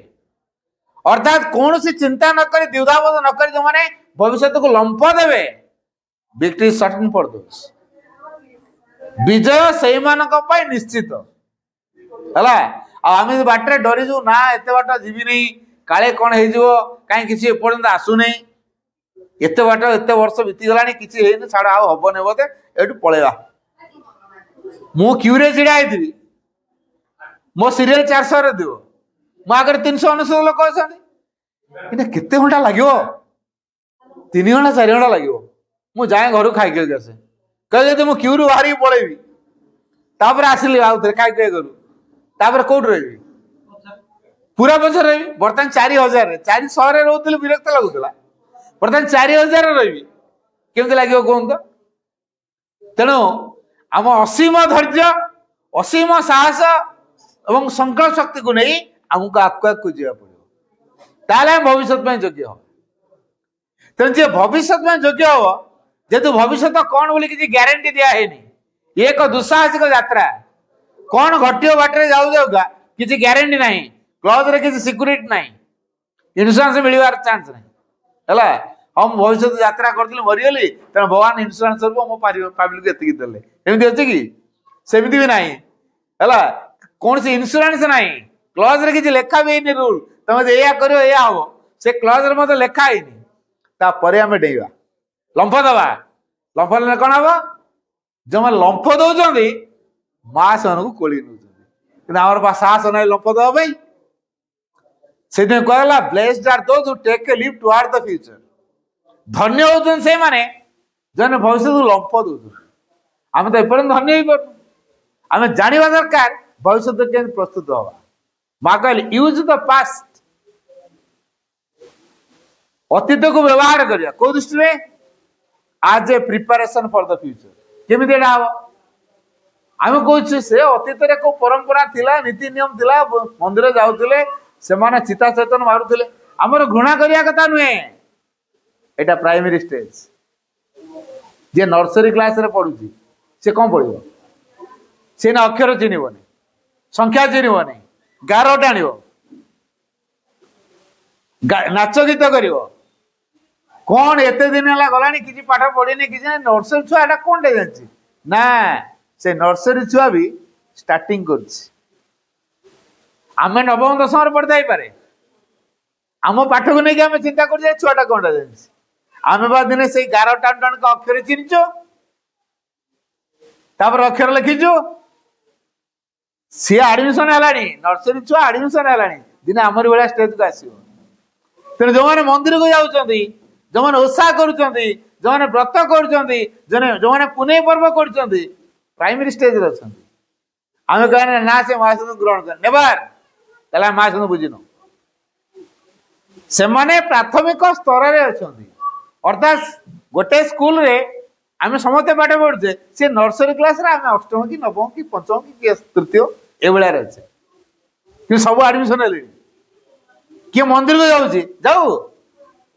ଅର୍ଥାତ୍ କୌଣସି ଚିନ୍ତା ନ କରି ଦ୍ୱିଧାବୋଧ ନ କରି ଯୋଉମାନେ ଭବିଷ୍ୟତକୁ ଲମ୍ଫ ଦେବେ, ଭିକ୍ଟରି ସର୍ଟନ ଫର ଦୋଜ, ବିଜୟ ସେଇମାନଙ୍କ ପାଇଁ ନିଶ୍ଚିତ ହେଲା। ଆଉ ଆମେ ବାଟରେ ଡରିଯିବୁ, ନା ଏତେ ବାଟ ଯିବିନି, କାଳେ କଣ ହେଇଯିବ, କାହିଁ କିଛି ଏପର୍ଯ୍ୟନ୍ତ ଆସୁନାହିଁ, ଏତେ ବାଟ ଏତେ ବର୍ଷ ବିତିଗଲାଣି କିଛି ହେଇନି, ଛାଡ ଆଉ ହବନି ବୋଧେ, ଏଇଠୁ ପଳେଇବା। ମୁଁ କ୍ୟୁରେ ଛିଡା ହେଇଥିବି, ମୋ ସିରିଏଲ 400 ଦିଅ, ମୋ ଆଗରେ 399 ଲୋକ ଅଛନ୍ତି, ଏଇଟା କେତେ ଘଣ୍ଟା ଲାଗିବ? 3 ଘଣ୍ଟା 4 ଘଣ୍ଟା ଲାଗିବ। ମୁଁ ଯାଏ ଘରୁ ଖାଇକି ଆସେ, କହିଲେ ଯଦି ମୁଁ କ୍ୟୁରୁ ବାହାରିକି ପଳେଇବି, ତାପରେ ଆସିଲି ଆଉ ଥରେ ଖାଇକି ଘରୁ, ତାପରେ କୋଉଠି ରହିବି? ପୁରା ପଛରେ ରହିବି। ବର୍ତ୍ତମାନ 4000, 400 ରହୁଥିଲି ବିରକ୍ତ ଲାଗୁଥିଲା, ବର୍ତ୍ତମାନ 4000 ରହିବି, କେମିତି ଲାଗିବ କୁହନ୍ତୁ? ତେଣୁ ଆମ ଅସୀମ ଧୈର୍ଯ୍ୟ, ଅସୀମ ସାହସ ଏବଂ ସଂକଳ୍ପ ଶକ୍ତିକୁ ନେଇ ଆମକୁ ଆଗକୁ ଯିବାକୁ ପଡିବ, ତାହେଲେ ଆମେ ଭବିଷ୍ୟତ ପାଇଁ ଯୋଗ୍ୟ ହବ। ତେଣୁ ଯିଏ ଭବିଷ୍ୟତ ପାଇଁ ଯୋଗ୍ୟ ହବ, ଯେହେତୁ ଭବିଷ୍ୟତ କଣ ବୋଲି କିଛି ଗ୍ୟାରେଣ୍ଟି ଦିଆ ହେଇନି, ଏକ ଦୁଃସାହସିକ ଯାତ୍ରା, କଣ ଘଟିବ ବାଟରେ ଯାଉ ଯାଉକା କିଛି ଗ୍ୟାରେଣ୍ଟି ନାହିଁ, କ୍ଲଜରେ କିଛି ସିକ୍ୟୁରିଟି ନାହିଁ, ଇନ୍ସୁରାନ୍ସ ମିଳିବାର ଚାନ୍ସ ନାହିଁ ହେଲା। ହଁ ମୁଁ ଭବିଷ୍ୟତ ଯାତ୍ରା କରିଥିଲି ମରିଗଲି, ତେଣୁ ଭଗବାନ ଇନ୍ସୁରାନ୍ସ ସ୍ୱରୂପ ମୋ ଫ୍ୟାମିଲିକୁ ଏତିକି ଦେଲେ, ଏମିତି ଅଛି କି? ସେମିତି ବି ନାହିଁ ହେଲା। କୌଣସି ଇନ୍ସୁରାନ୍ସ ନାହିଁ, କ୍ଲଜରେ କିଛି ଲେଖା ବି ହେଇନି ରୁଲ, ତମେ ଏଇଆ କରିବ ଏଇଆ ହବ, ସେ କ୍ଲଜରେ ମଧ୍ୟ ଲେଖା ହେଇନି। ତାପରେ ଆମେ ଡେଇଁବା, ଲମ୍ଫ ଦବା। ଲମ୍ଫ ଦେଲେ କଣ ହବ? ଯୋଉମାନେ ଲମ୍ଫ ଦଉଛନ୍ତି ମା ସେମାନଙ୍କୁ କୋଳି ନଉଛନ୍ତି, କିନ୍ତୁ ଆମର ସାହସ ନାହିଁ ଲମ୍ଫ ଦେବା ପାଇଁ। ସେଥିପାଇଁ କୁହାଗଲା blessed are those who take a leap toward the future. ଧନ୍ୟ ହଉଛନ୍ତି ସେଇମାନେ ଯେଉଁମାନେ ଭବିଷ୍ୟତକୁ ଲମ୍ଫ ଦଉଛନ୍ତି। ଆମେ ତ ଏପର୍ଯ୍ୟନ୍ତ ଧନ୍ୟ ହେଇପାରୁନୁ। ଆମେ ଜାଣିବା ଦରକାର ଭବିଷ୍ୟତ କେମିତି ପ୍ରସ୍ତୁତ ହବା। ମା କହିଲେ ୟୁଜ ଦ ପାଷ୍ଟ, ଅତୀତକୁ ବ୍ୟବହାର କରିବା କୋଉ ଦୃଷ୍ଟିରେ? ଆଜ ଏ ପ୍ରିପାରେସନ ଫର ଦ ଫ୍ୟୁଚର। କେମିତି ଏଟା ହବ? ଆମେ କହୁଛୁ ସେ ଅତୀତରେ କୋଉ ପରମ୍ପରା ଥିଲା, ନୀତି ନିୟମ ଥିଲା, ମନ୍ଦିର ଯାଉଥିଲେ, ସେମାନେ ଚିତା ଚୈତନ ମାରୁଥିଲେ, ଆମର ଘୃଣା କରିବା କଥା ନୁହେଁ। ଏଟା ପ୍ରାଇମେରୀ ଷ୍ଟେଜ। ଯିଏ ନର୍ସରୀ କ୍ଲାସରେ ପଢୁଛି ସେ କଣ ପଢିବ? ସେ ନା ଅକ୍ଷର ଚିହ୍ନିବନି, ସଂଖ୍ୟା ଚିହ୍ନିବନି, ଗାର ଟାଣିବ, ନାଚ ଗୀତ କରିବ, କଣ ଏତେ ଦିନ ହେଲା ଗଲାଣି କିଛି ପାଠ ପଢିନି, କିଛି ନାହିଁ, ନର୍ସରୀ ଛୁଆ ଏଟା କଣଟେ ଜାଣିଛି? ନା, ସେ ନର୍ସରୀ ଛୁଆ ବି ଷ୍ଟାର୍ଟିଂ କରୁଛି। ଆମେ ନବମ ଦଶମରେ ପଢିଥାଇପାରେ, ଆମ ପାଠକୁ ନେଇକି ଆମେ ଚିନ୍ତା କରୁଛେ ଛୁଆଟା କଣଟା ଜାଣିଛି। ଆମେ ବା ଦିନେ ସେଇ ଗାର ଟାଣ ଟାଣ ଅକ୍ଷର ଚିହ୍ନିଛୁ, ତାପରେ ଅକ୍ଷର ଲେଖିଛୁ। ସିଏ ଆଡମିସନ ହେଲାଣି, ନର୍ସରୀ ଛୁଆ ଆଡମିସନ ହେଲାଣି, ଦିନେ ଆମରି ଭଳିଆ ଷ୍ଟେଜକୁ ଆସିବ। ତେଣୁ ଯୋଉମାନେ ମନ୍ଦିରକୁ ଯାଉଛନ୍ତି, ଯୋଉମାନେ ଓଷା କରୁଛନ୍ତି, ଯୋଉମାନେ ବ୍ରତ କରୁଛନ୍ତି, ଯୋଉମାନେ ପୁନେଇ ପର୍ବ କରୁଛନ୍ତି, ପ୍ରାଇମେରୀ ଷ୍ଟେଜରେ ଅଛନ୍ତି। ଆମେ କହିବା ନା ସେ ମହାସଂଘ ଗ୍ରହଣ କରେ, ନେବାର, ତାହେଲେ ଆମେ ମହାସଂଘ ବୁଝିନୁ। ସେମାନେ ପ୍ରାଥମିକ ସ୍ତରରେ ଅଛନ୍ତି, ଅର୍ଥାତ୍ ଗୋଟେ ସ୍କୁଲରେ ଆମେ ସମସ୍ତେ ପାଠ ପଢୁଛେ, ସେ ନର୍ସରୀ କ୍ଲାସରେ, ଆମେ ଅଷ୍ଟମ କି ନବମ କି ପଞ୍ଚମ କି ତୃତୀୟ ଏଭଳିଆରେ ଅଛେ, କିନ୍ତୁ ସବୁ ଆଡମିସନ ହେଲେଣି। କିଏ ମନ୍ଦିରକୁ ଯାଉଛି, ଯାଉ,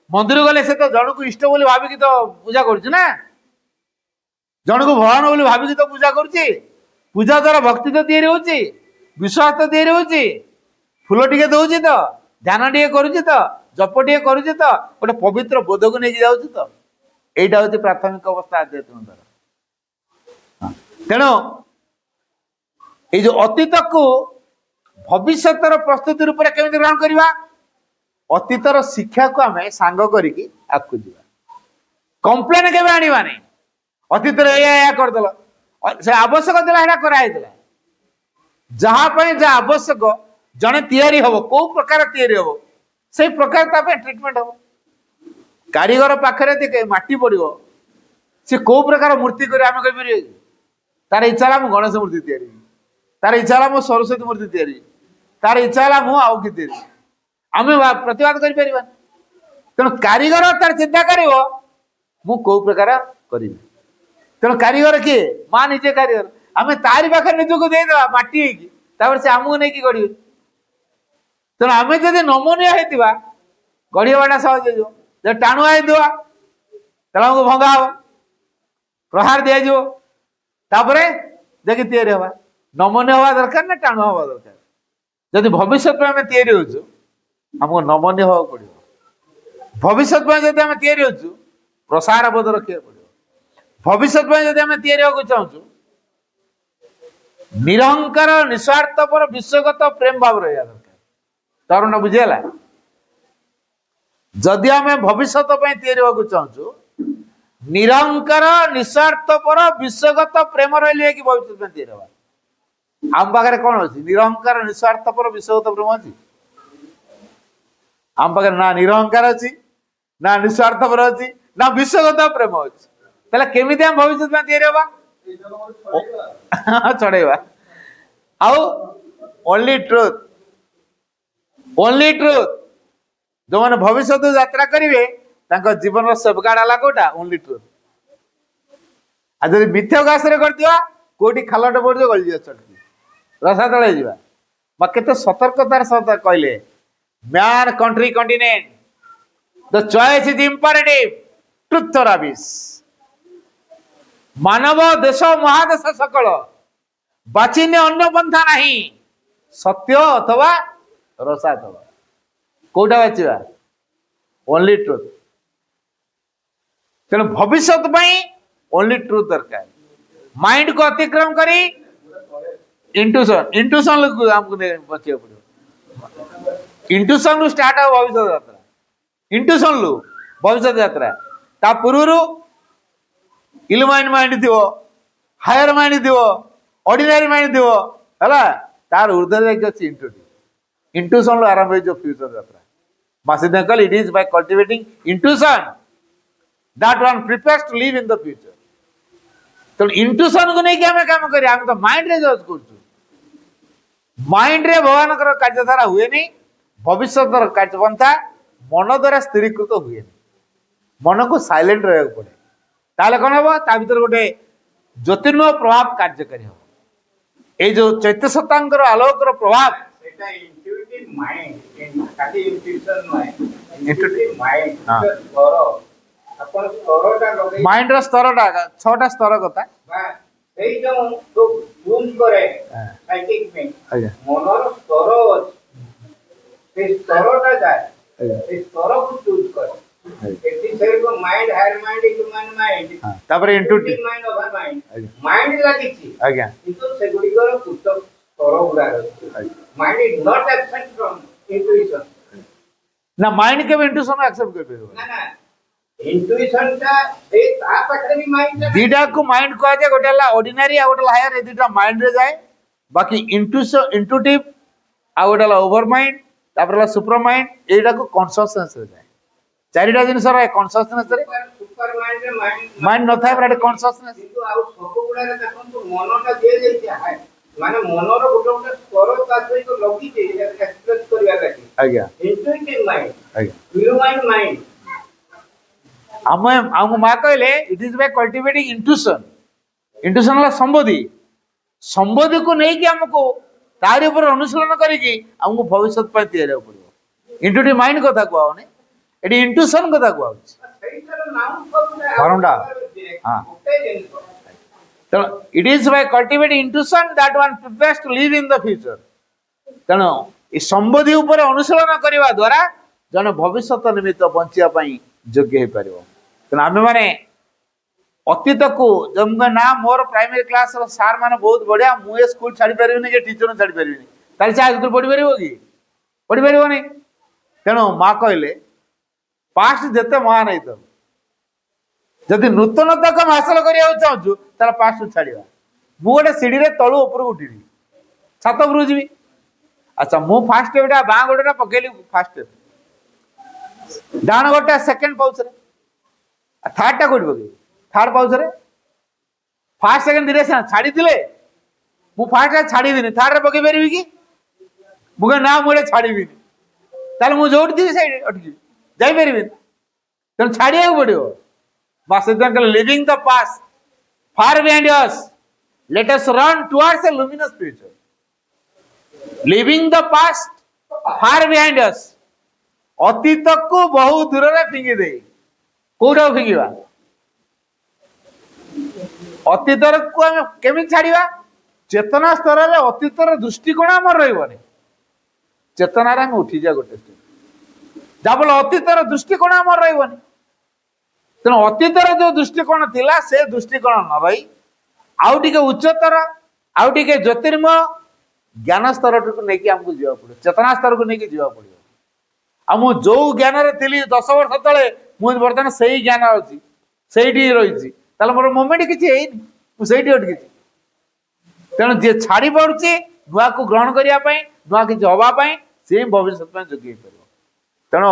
ମନ୍ଦିର ଗଲେ ସେ ତ ଜଣକୁ ଇଷ୍ଟ ବୋଲି ଭାବିକି ତ ପୂଜା କରୁଛି ନା, ଜଣକୁ ଭଗବାନ ବୋଲି ଭାବିକି ତ ପୂଜା କରୁଛି। ପୂଜା ଦ୍ୱାରା ଭକ୍ତି ତ ତିଆରି ହଉଛି, ବିଶ୍ୱାସ ତ ତିଆରି ହଉଛି, ଫୁଲ ଟିକେ ଦଉଛି ତ, ଧ୍ୟାନ ଟିକେ କରୁଛି ତ, ଜପ ଟିକେ କରୁଛି ତ, ଗୋଟେ ପବିତ୍ର ବୋଧକୁ ନେଇକି ଯାଉଛି ତ। এইটা হচ্ছে প্রাথমিক অবস্থা আধ্যাত্মিকতার। তেণু এই যে অতীতକୁ ଭବିଷ୍ୟତର ପ୍ରସ୍ତୁତି ରୂପରେ କେମିତି ଗ୍ରହଣ କରିବା? ଅତୀତର ଶିକ୍ଷାକୁ ଆମେ ସାଙ୍ଗ କରିକି ଆଗକୁ ଯିବା। କମ୍ପ୍ଲେନ କେବେ ଆଣିବା ନାହିଁ। ଅତୀତରେ ଏଇଆ କରିଦେଲ, ସେ ଆବଶ୍ୟକ ଥିଲା ସେଇଟା କରାହେଇଥିଲା। ଯାହା ପାଇଁ ଯାହା ଆବଶ୍ୟକ ଜଣେ ତିଆରି ହବ, କୋଉ ପ୍ରକାର ତିଆରି ହବ ସେଇ ପ୍ରକାର ତା ପାଇଁ ଟ୍ରିଟମେଣ୍ଟ ହବ। କାରିଗର ପାଖରେ ଟିକେ ମାଟି ପଡିବ, ସେ କୋଉ ପ୍ରକାର ମୂର୍ତ୍ତି କରି ଆମେ କହିପାରିବେ କି? ତାର ଇଚ୍ଛା ହେଲା ମୁଁ ଗଣେଶ ମୂର୍ତ୍ତି ତିଆରି, ତାର ଇଚ୍ଛା ହେଲା ମୁଁ ସରସ୍ୱତୀ ମୂର୍ତ୍ତି ତିଆରି, ତାର ଇଚ୍ଛା ହେଲା ମୁଁ ଆଉ କି ତିଆରି, ଆମେ ପ୍ରତିବାଦ କରିପାରିବାନି। ତେଣୁ କାରିଗର ତାର ଚିନ୍ତା କରିବ ମୁଁ କୋଉ ପ୍ରକାର କରିବି। ତେଣୁ କାରିଗର କିଏ? ମା ନିଜେ କାରିଗର। ଆମେ ତାରି ପାଖରେ ନିଜକୁ ଦେଇଦେବା ମାଟି ହେଇକି, ତାପରେ ସେ ଆମକୁ ନେଇକି ଗଢିବେ। ତେଣୁ ଆମେ ଯଦି ନମନୀୟ ହେଇଥିବା ଗଢିବାଟା ସହଜ ହେଇଯିବ। ଯଦି ଟାଣୁଆ ହେଇଥିବା ତାହେଲେ ଆମକୁ ଭଙ୍ଗା ହବ, ପ୍ରହାର ଦିଆଯିବ, ତାପରେ ଯାଇକି ତିଆରି ହବା। ନମନୀୟ ହବା ଦରକାର ନା ଟାଣୁଆ ହବା ଦରକାର? ଯଦି ଭବିଷ୍ୟତ ପାଇଁ ଆମେ ତିଆରି ହଉଛୁ ଆମକୁ ନମନୀୟ ହବାକୁ ପଡିବ। ଭବିଷ୍ୟତ ପାଇଁ ଯଦି ଆମେ ତିଆରି ହଉଛୁ ପ୍ରସାର ବୋଧ ରଖିବାକୁ ପଡିବ। ଭବିଷ୍ୟତ ପାଇଁ ଯଦି ଆମେ ତିଆରି ହେବାକୁ ଚାହୁଁଛୁ ନିରହଙ୍କାର ନିଃସ୍ୱାର୍ଥପର ବିଶ୍ୱଗତ ପ୍ରେମ ଭାବ ରହିବା ଦରକାର। ତରୁଣ ବୁଝିଗଲା? ଯଦି ଆମେ ଭବିଷ୍ୟତ ପାଇଁ ତିଆରି ହେବାକୁ ଚାହୁଁଛୁ ନିରହଙ୍କାର ନିଃସ୍ୱାର୍ଥପର ବିଶ୍ୱଗତ ପ୍ରେମ ରହିଲେ କି ଭବିଷ୍ୟତ ପାଇଁ ତିଆରି ହେବା। ଆମ ପାଖରେ କଣ ଅଛି? ନିରହଙ୍କାର ନିଃସ୍ୱାର୍ଥପର ବିଶ୍ୱଗତ ପ୍ରେମ ଅଛି? ଆମ ପାଖରେ ନା ନିରହଙ୍କାର ଅଛି, ନା ନିଃସ୍ୱାର୍ଥପର ଅଛି, ନା ବିଶ୍ୱଗତ ପ୍ରେମ ଅଛି। ତାହେଲେ କେମିତି ଆମେ ଭବିଷ୍ୟତ ପାଇଁ ତିଆରି ହବା? ଚଢେଇବା। ଆଉ ଓନ୍ଲି ଟ୍ରୁଥ, ଓନ୍ଲି ଟ୍ରୁଥ। ଯୋଉମାନେ ଭବିଷ୍ୟତ ଯାତ୍ରା କରିବେ ତାଙ୍କ ଜୀବନର ସେଫଗାର୍ଡ ହେଲା କୋଉଟା? Only truth. ଆଉ ଯଦି ମିଥ୍ୟାକୁ ଆଶ୍ରୟ କରିଥିବା କୋଉଠି ଖାଲଟେ ପଡିଯିବ, ଗଳିଯିବ, ଚଟକି ରସା ତଳେ ଯିବା। ବା କେତେ ସତର୍କତାର ସହ କହିଲେ, man country continent the choice is imperative truth or abyss. ମାନବ ଦେଶ ମହାଦେଶ ସକଳ ବାଚିନେ ଅନ୍ୟ ପନ୍ଥା ନାହିଁ, ସତ୍ୟ ଅଥବା ରସାତଳ। କୋଉଟା ବାଛିବା? Only truth. ତେଣୁ ଭବିଷ୍ୟତ ପାଇଁ ଓନ୍ଲି ଟ୍ରୁଥ ଦରକାର। ମାଇଣ୍ଡ କୁ ଅତିକ୍ରମ କରି ଇଣ୍ଟୁସନ, ଇଣ୍ଟୁସନ ଆମକୁ ବଚିବାକୁ ପଡିବ। ଇଣ୍ଟୁସନ ରୁ ଷ୍ଟାର୍ଟ ହବ ଭବିଷ୍ୟତ ଯାତ୍ରା। ଇଣ୍ଟୁସନ ରୁ ଭବିଷ୍ୟତ ଯାତ୍ରା। ତା ପୂର୍ବରୁ ଇଲୁମାଇନ ମାଇଣ୍ଡ ଥିବ, ହାୟର ମାଇଣ୍ଡ ଥିବ, ଅର୍ଡିନାରୀ ମାଇଣ୍ଡ ଥିବ, ହେଲା। ତାର ଉର୍ଦ୍ଧ୍ୱ ଯାଇକି ଅଛି ଇଣ୍ଟୁଟିଭ। ଇଣ୍ଟୁସନ ରୁ ଆରମ୍ଭ ହେଇଯିବ ଫ୍ୟୁଚର ଯାତ୍ରା। Masida uncle, it is by cultivating intuition that one prepares to live in the future. तो intuition को नहीं कि हमें काम करें, हम तो माइंड रे जज करछू। माइंड रे भगवान कर कार्यधारा हुए नहीं, भविष्य दर कार्यपंथा मन द्वारा स्थिरीकृत हुए नहीं। मन को साइलेंट रहया पड़े, ताले कोन हबो? ता भीतर गोटे ज्योतिर्मय प्रभाव कार्यकारी हो। ए जो चैत्य शतांकर आलोकर प्रभाव এটা ইনটিউটিভ মাইন্ড, খালি ইনটিউশন নয়, ইনটিউটিভ মাইন্ড স্তর। ଆପଣ ସ୍ତରଟା ଲଗେଇ माइंड ର स्तरटा छटा स्तर कथा ବା ସେଇ ଯୋଉ ଚୁଜ୍ କରେ ସାଇକିକ ପାଇଁ ଆଜ୍ଞା ମନର ସ୍ତର ଅଛି, ସେ ସ୍ତରଟା ଯାଏ, ସେ ସ୍ତରକୁ ଚୁଜ୍ କରେ। ଏଠି ସେଇ mind, higher mind, human mind, ତାପରେ ଇଣ୍ଟୁଟିଭ ମାଇଣ୍ଡ, ଓଭର ମାଇଣ୍ଡ, ଆଜ୍ଞା ମାଇଣ୍ଡ ଲାଗିଛି। ଆଜ୍ଞା କିନ୍ତୁ ସେଗୁଡ଼ିକର କୃତ ସ୍ତର ଗୁଡ଼ାକ ଅଛି। Mind is not absent from intuition. ନା ମାइंड केबे इंटुइशन एक्सेप्ट कर पेरो ନା ନା, ଇଣ୍ଟୁଇସନ ଟା ସେ ତା ପାଖରେ ବି ମାଇଣ୍ଡ ଟା दीटा को माइंड को आजे गोटे ला ऑर्डिनरी आ गोटे हायर, ए दीटा माइंड रे जाए। बाकी इंटुइशन इंटुटिव आ गोटे ला ओवर माइंड, तापर ला सुपर माइंड, एटा को कॉन्शियसनेस रे जाए। चारिटा जिनिस रे कॉन्शियसनेस रे ସୁପର ମାଇଣ୍ଡ ରେ माइंड न थाए बट कॉन्शियसनेस। କିନ୍ତୁ ଆଉ ସବୁ ଗୁଡ଼ାରେ ଦେଖନ୍ତୁ ମନଟା ଦିଆଯାଇଛି। ମାନେ ମନର ଗୋଟେ ଗୋଟେ ସ୍ତର ତା ସହିତ ଲଗିଛି ଏକ୍ସପ୍ରେସ କରିବା ଲାଗି। आज्ञा ଇଣ୍ଟୁଇଟିଭ ମାଇଣ୍ଡ, आज्ञा ହ୍ୟୁମାନ ମାଇଣ୍ଡ। हम मा कहले it is by cultivating intuition. Intuition ला संबोधि, संबोधि को नहीं कि हमको तारि ऊपर अनुशीलन करिकि हमको भविष्य पर तैयार हो पड़ो। इंटुटिव माइंड कथा को आउने, एडी इंटुइशन कथा को आउछ। ସେଇଟାର ନାମ ସବୁରେ ଫର୍ମଟା। ହଁ। ଗୋଟେ ଜିନିଷ। ତେଣୁ it is by cultivating intuition that one prepares to live in the future। ତେଣୁ ଏ ସମ୍ବୋଧି ଉପରେ ଅନୁଶୀଳନ କରିବା ଦ୍ୱାରା ଜଣେ ଭବିଷ୍ୟତ ନିମିତ୍ତ ବଞ୍ଚିବା ପାଇଁ ଯୋଗ୍ୟ ହେଇପାରିବ। ତେଣୁ ଆମେ ମାନେ ଅତୀତକୁ ଯେମିତି ନା ମୋର ପ୍ରାଇମେରୀ କ୍ଲାସ ର ସାର୍ ମାନେ ବହୁତ ବଢିଆ, ମୁଁ ଏ ସ୍କୁଲ ଛାଡି ପାରିବିନି କି ଟିଚର ଛାଡି ପାରିବିନି, ତାହେଲେ ସେ ଆଗକୁ ପଢି ପାରିବ କି? ପଢି ପାରିବନି। तेणु माँ कहले पास्ट जेते महान है तो जदि नूतनता को हासिल करिया चाहूँ तार पास्ट छाड़िया मु गोटे सीढ़ी रे तलु ऊपर उठिली छात उपरକୁ ଯିବି अच्छा मु फास्ट एटा बाँ गोटेटा पकेली फास्ट डाण गोटे सेकेंड पाउच रे थर्ड टा कोड पके थर्ड पाउच रे फास्ट सेकेंड डिरेक्शन छाड़ी दिले मु फास्ट टा छाड़ी दिनी थर्ड रे पके परबी कि मु ना मुरे छाड़ी बिनी ताले मु जोड़ दी साइड अटकी जाई परबी तन छाड़िया पड़ियो बस living the past far behind us let us run towards a luminous future living the past far behind us अतीत को बहु दूर रे फिंगी दे कोडा फिंगीवा अतीत को हम केमि छाड़ीवा चेतना स्तर रे अतीत रे दृष्टिकोण हमर रहइबनी चेतना रे हम उठी जा गोटे जाबल अतीत रे दृष्टिकोण हमर रहइबनी तेणु अतीत रे जो दृष्टिकोण थिला से दृष्टिकोण न रही आउ टिके उच्चतर आउ टिके ज्योतिर्मय ज्ञान स्तर को लेकिन हमको जीवा पड़े चेतना स्तर को लेकिन जीवा पड़े आ मु जो ज्ञान रे थिली 10 वर्ष तले मु वर्तमान सही ज्ञान अछि सेठी रहिछि ताले मोर मोमेंट किछि हेइनी मु सेठी अटकी तेणु जे छाड़ी पड़ुछि नुआ को ग्रहण करिया पई नुआ किछि हवा पई से भविष्य में जोगी परबो तेणु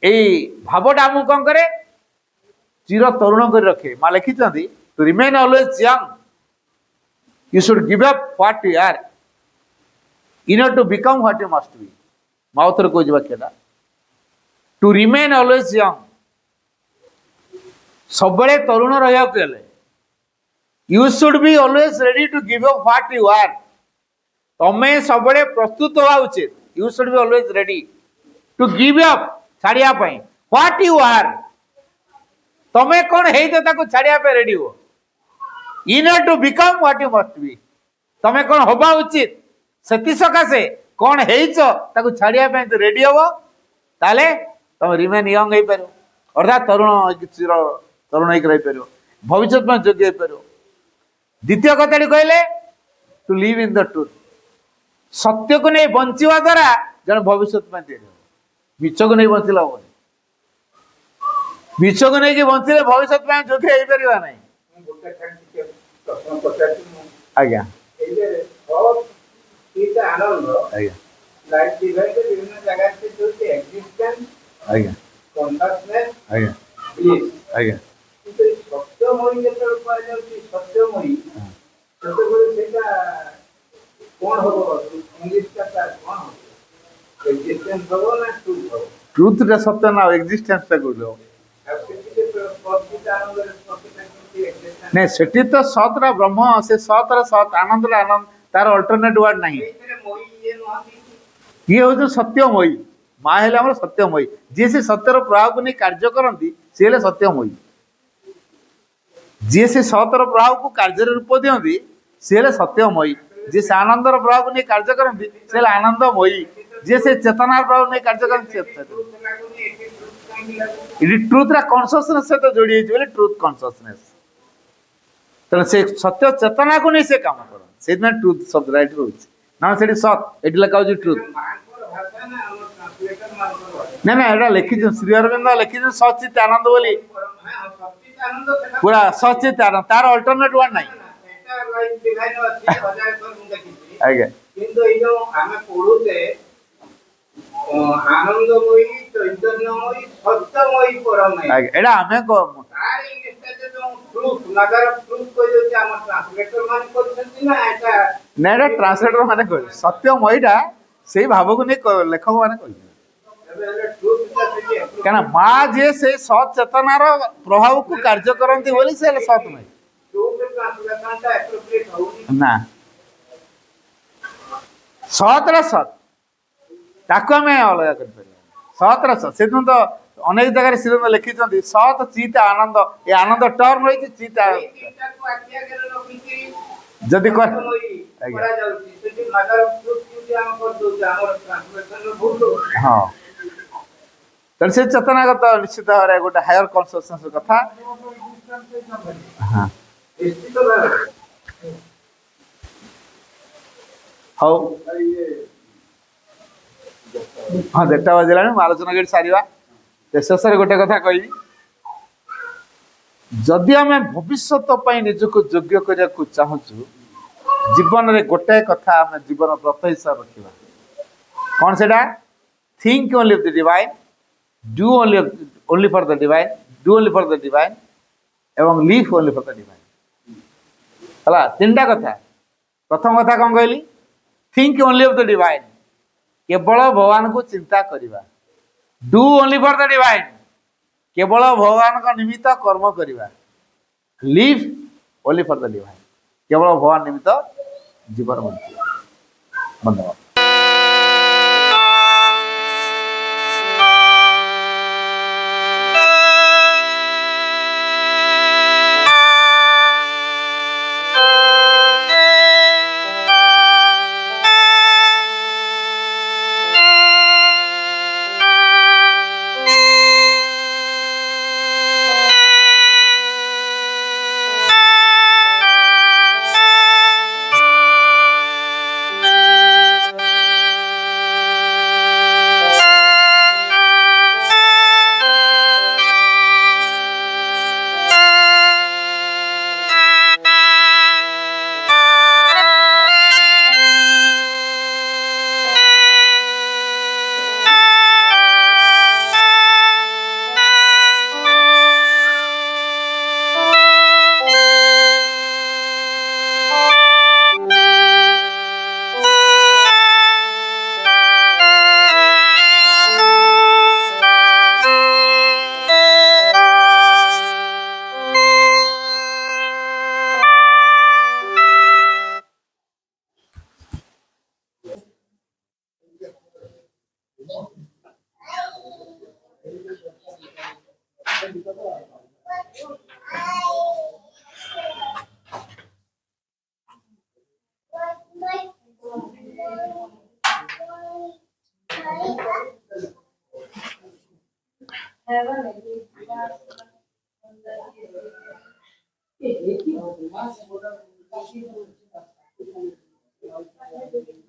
एई भावटा हमु कोन करे चिर तरुण कर रखे माँ लिखी to remain always young you should give up what you are in order to become what you must be माँ उतर को वाक्यटा टू रिमेन ऑलवेज यंग सब तरुण रहा you should be always ready to give up what you are तमें सब प्रस्तुत हवा उचित you should be always ready to give up छाड़िया व्हाट यू आर तमें कौन है छाड़िया रेडी हो इन to become what you must B तमें कौन हवा उचित से सकाशे कौन है छाड़िया रेडी हम ताले तुम रिमेन यंग हो पार अर्थात तरुण चिर तरुण रही पार भविष्य में योग्य हो पार द्वितीय कथा कहले to live in the truth सत्य को नहीं बंचवा द्वारा जन भविष्य में मिछ को नहीं बंचला हम मिछ को नहीं बंचले भविष्य में योग्य हो पार ना आज्ञा ट्रुथ सत्य ना एक्जिस्टेंस नहीं सेठी तो सत ब्रह्म से सत सत आनंद आनंद तार अल्टरनेट वर्ड नहीं ये हूँ सत्यमयी माँ है सत्यमयी जी से सत्यर प्रभाव को नहीं कार्य करती सी है सत्यमयी जी से सतर प्रभाव को कार्य रूप दिखती सी है सत्यमयी जी से आनंदर प्रभाव को नहीं कार्य करती सी है आनंदमयी जी से चेतनार प्रभाव नहीं कार्य करती ट्रुथ कॉन्शियसनेस सहित जोड़ी ट्रुथ कॉन्शियसनेस तेना से सत्य चेतना को नहीं से काम कर ट्रुथ शब्द राइट रोचे ना से सत ये लिखा हूँ ट्रुथ ना ना एटा लिखी श्री अरविंद लिखी सचित आनंद बोली पूरा सचित आनंद तार अल्टरनेट वर्ड नहीं आज्ञा आनंदमयी चैतन्यमयी सत्यमयी परमयी एटा हमें को तार इंग्लिश जो ट्रुथ नगर ट्रुथ को जो हम ट्रांसलेटर मान करछथि ना एटा ना एटा ट्रांसलेटर माने को सत्यमयीटा सेही भाव को नहीं लेखक माने कहि कहना माँ जे से सत चेतनार प्रभाव को कार्य करती बोली से सतमयी ना सत सत ताको आम अलग कर सत सत से तो अनेक जगह श्रीरंग लिखी सत चित आनंद ये आनंद टर्म रही चित जदि हाँ तो से चेतनागत निश्चित भाव में गोटे हायर कॉन्शियसनेस कथा हाँ हाँ हाँ 1टा बाजिलानी मु आलोचना कर सारिबा ते शेष रे गोटे कथा कहबी जदि आमे भविष्यत पई निजको योग्य करिया को चाहूछु जीवन रे गोटे कथा आमे जीवन व्रत हिसाब रखिबा कौन सेटा think only of the divine do only for the divine do only for the divine एवं live only for the divine हला 3टा कथा प्रथम कथा कौन कहली think only of the divine केवल भगवान को चिंता करिबा do only for the divine केवल भगवान का निमित्त कर्म करिबा live only for the divine केवल भगवान निमित्त जीवन बंचिबा धन्यवाद Thank you.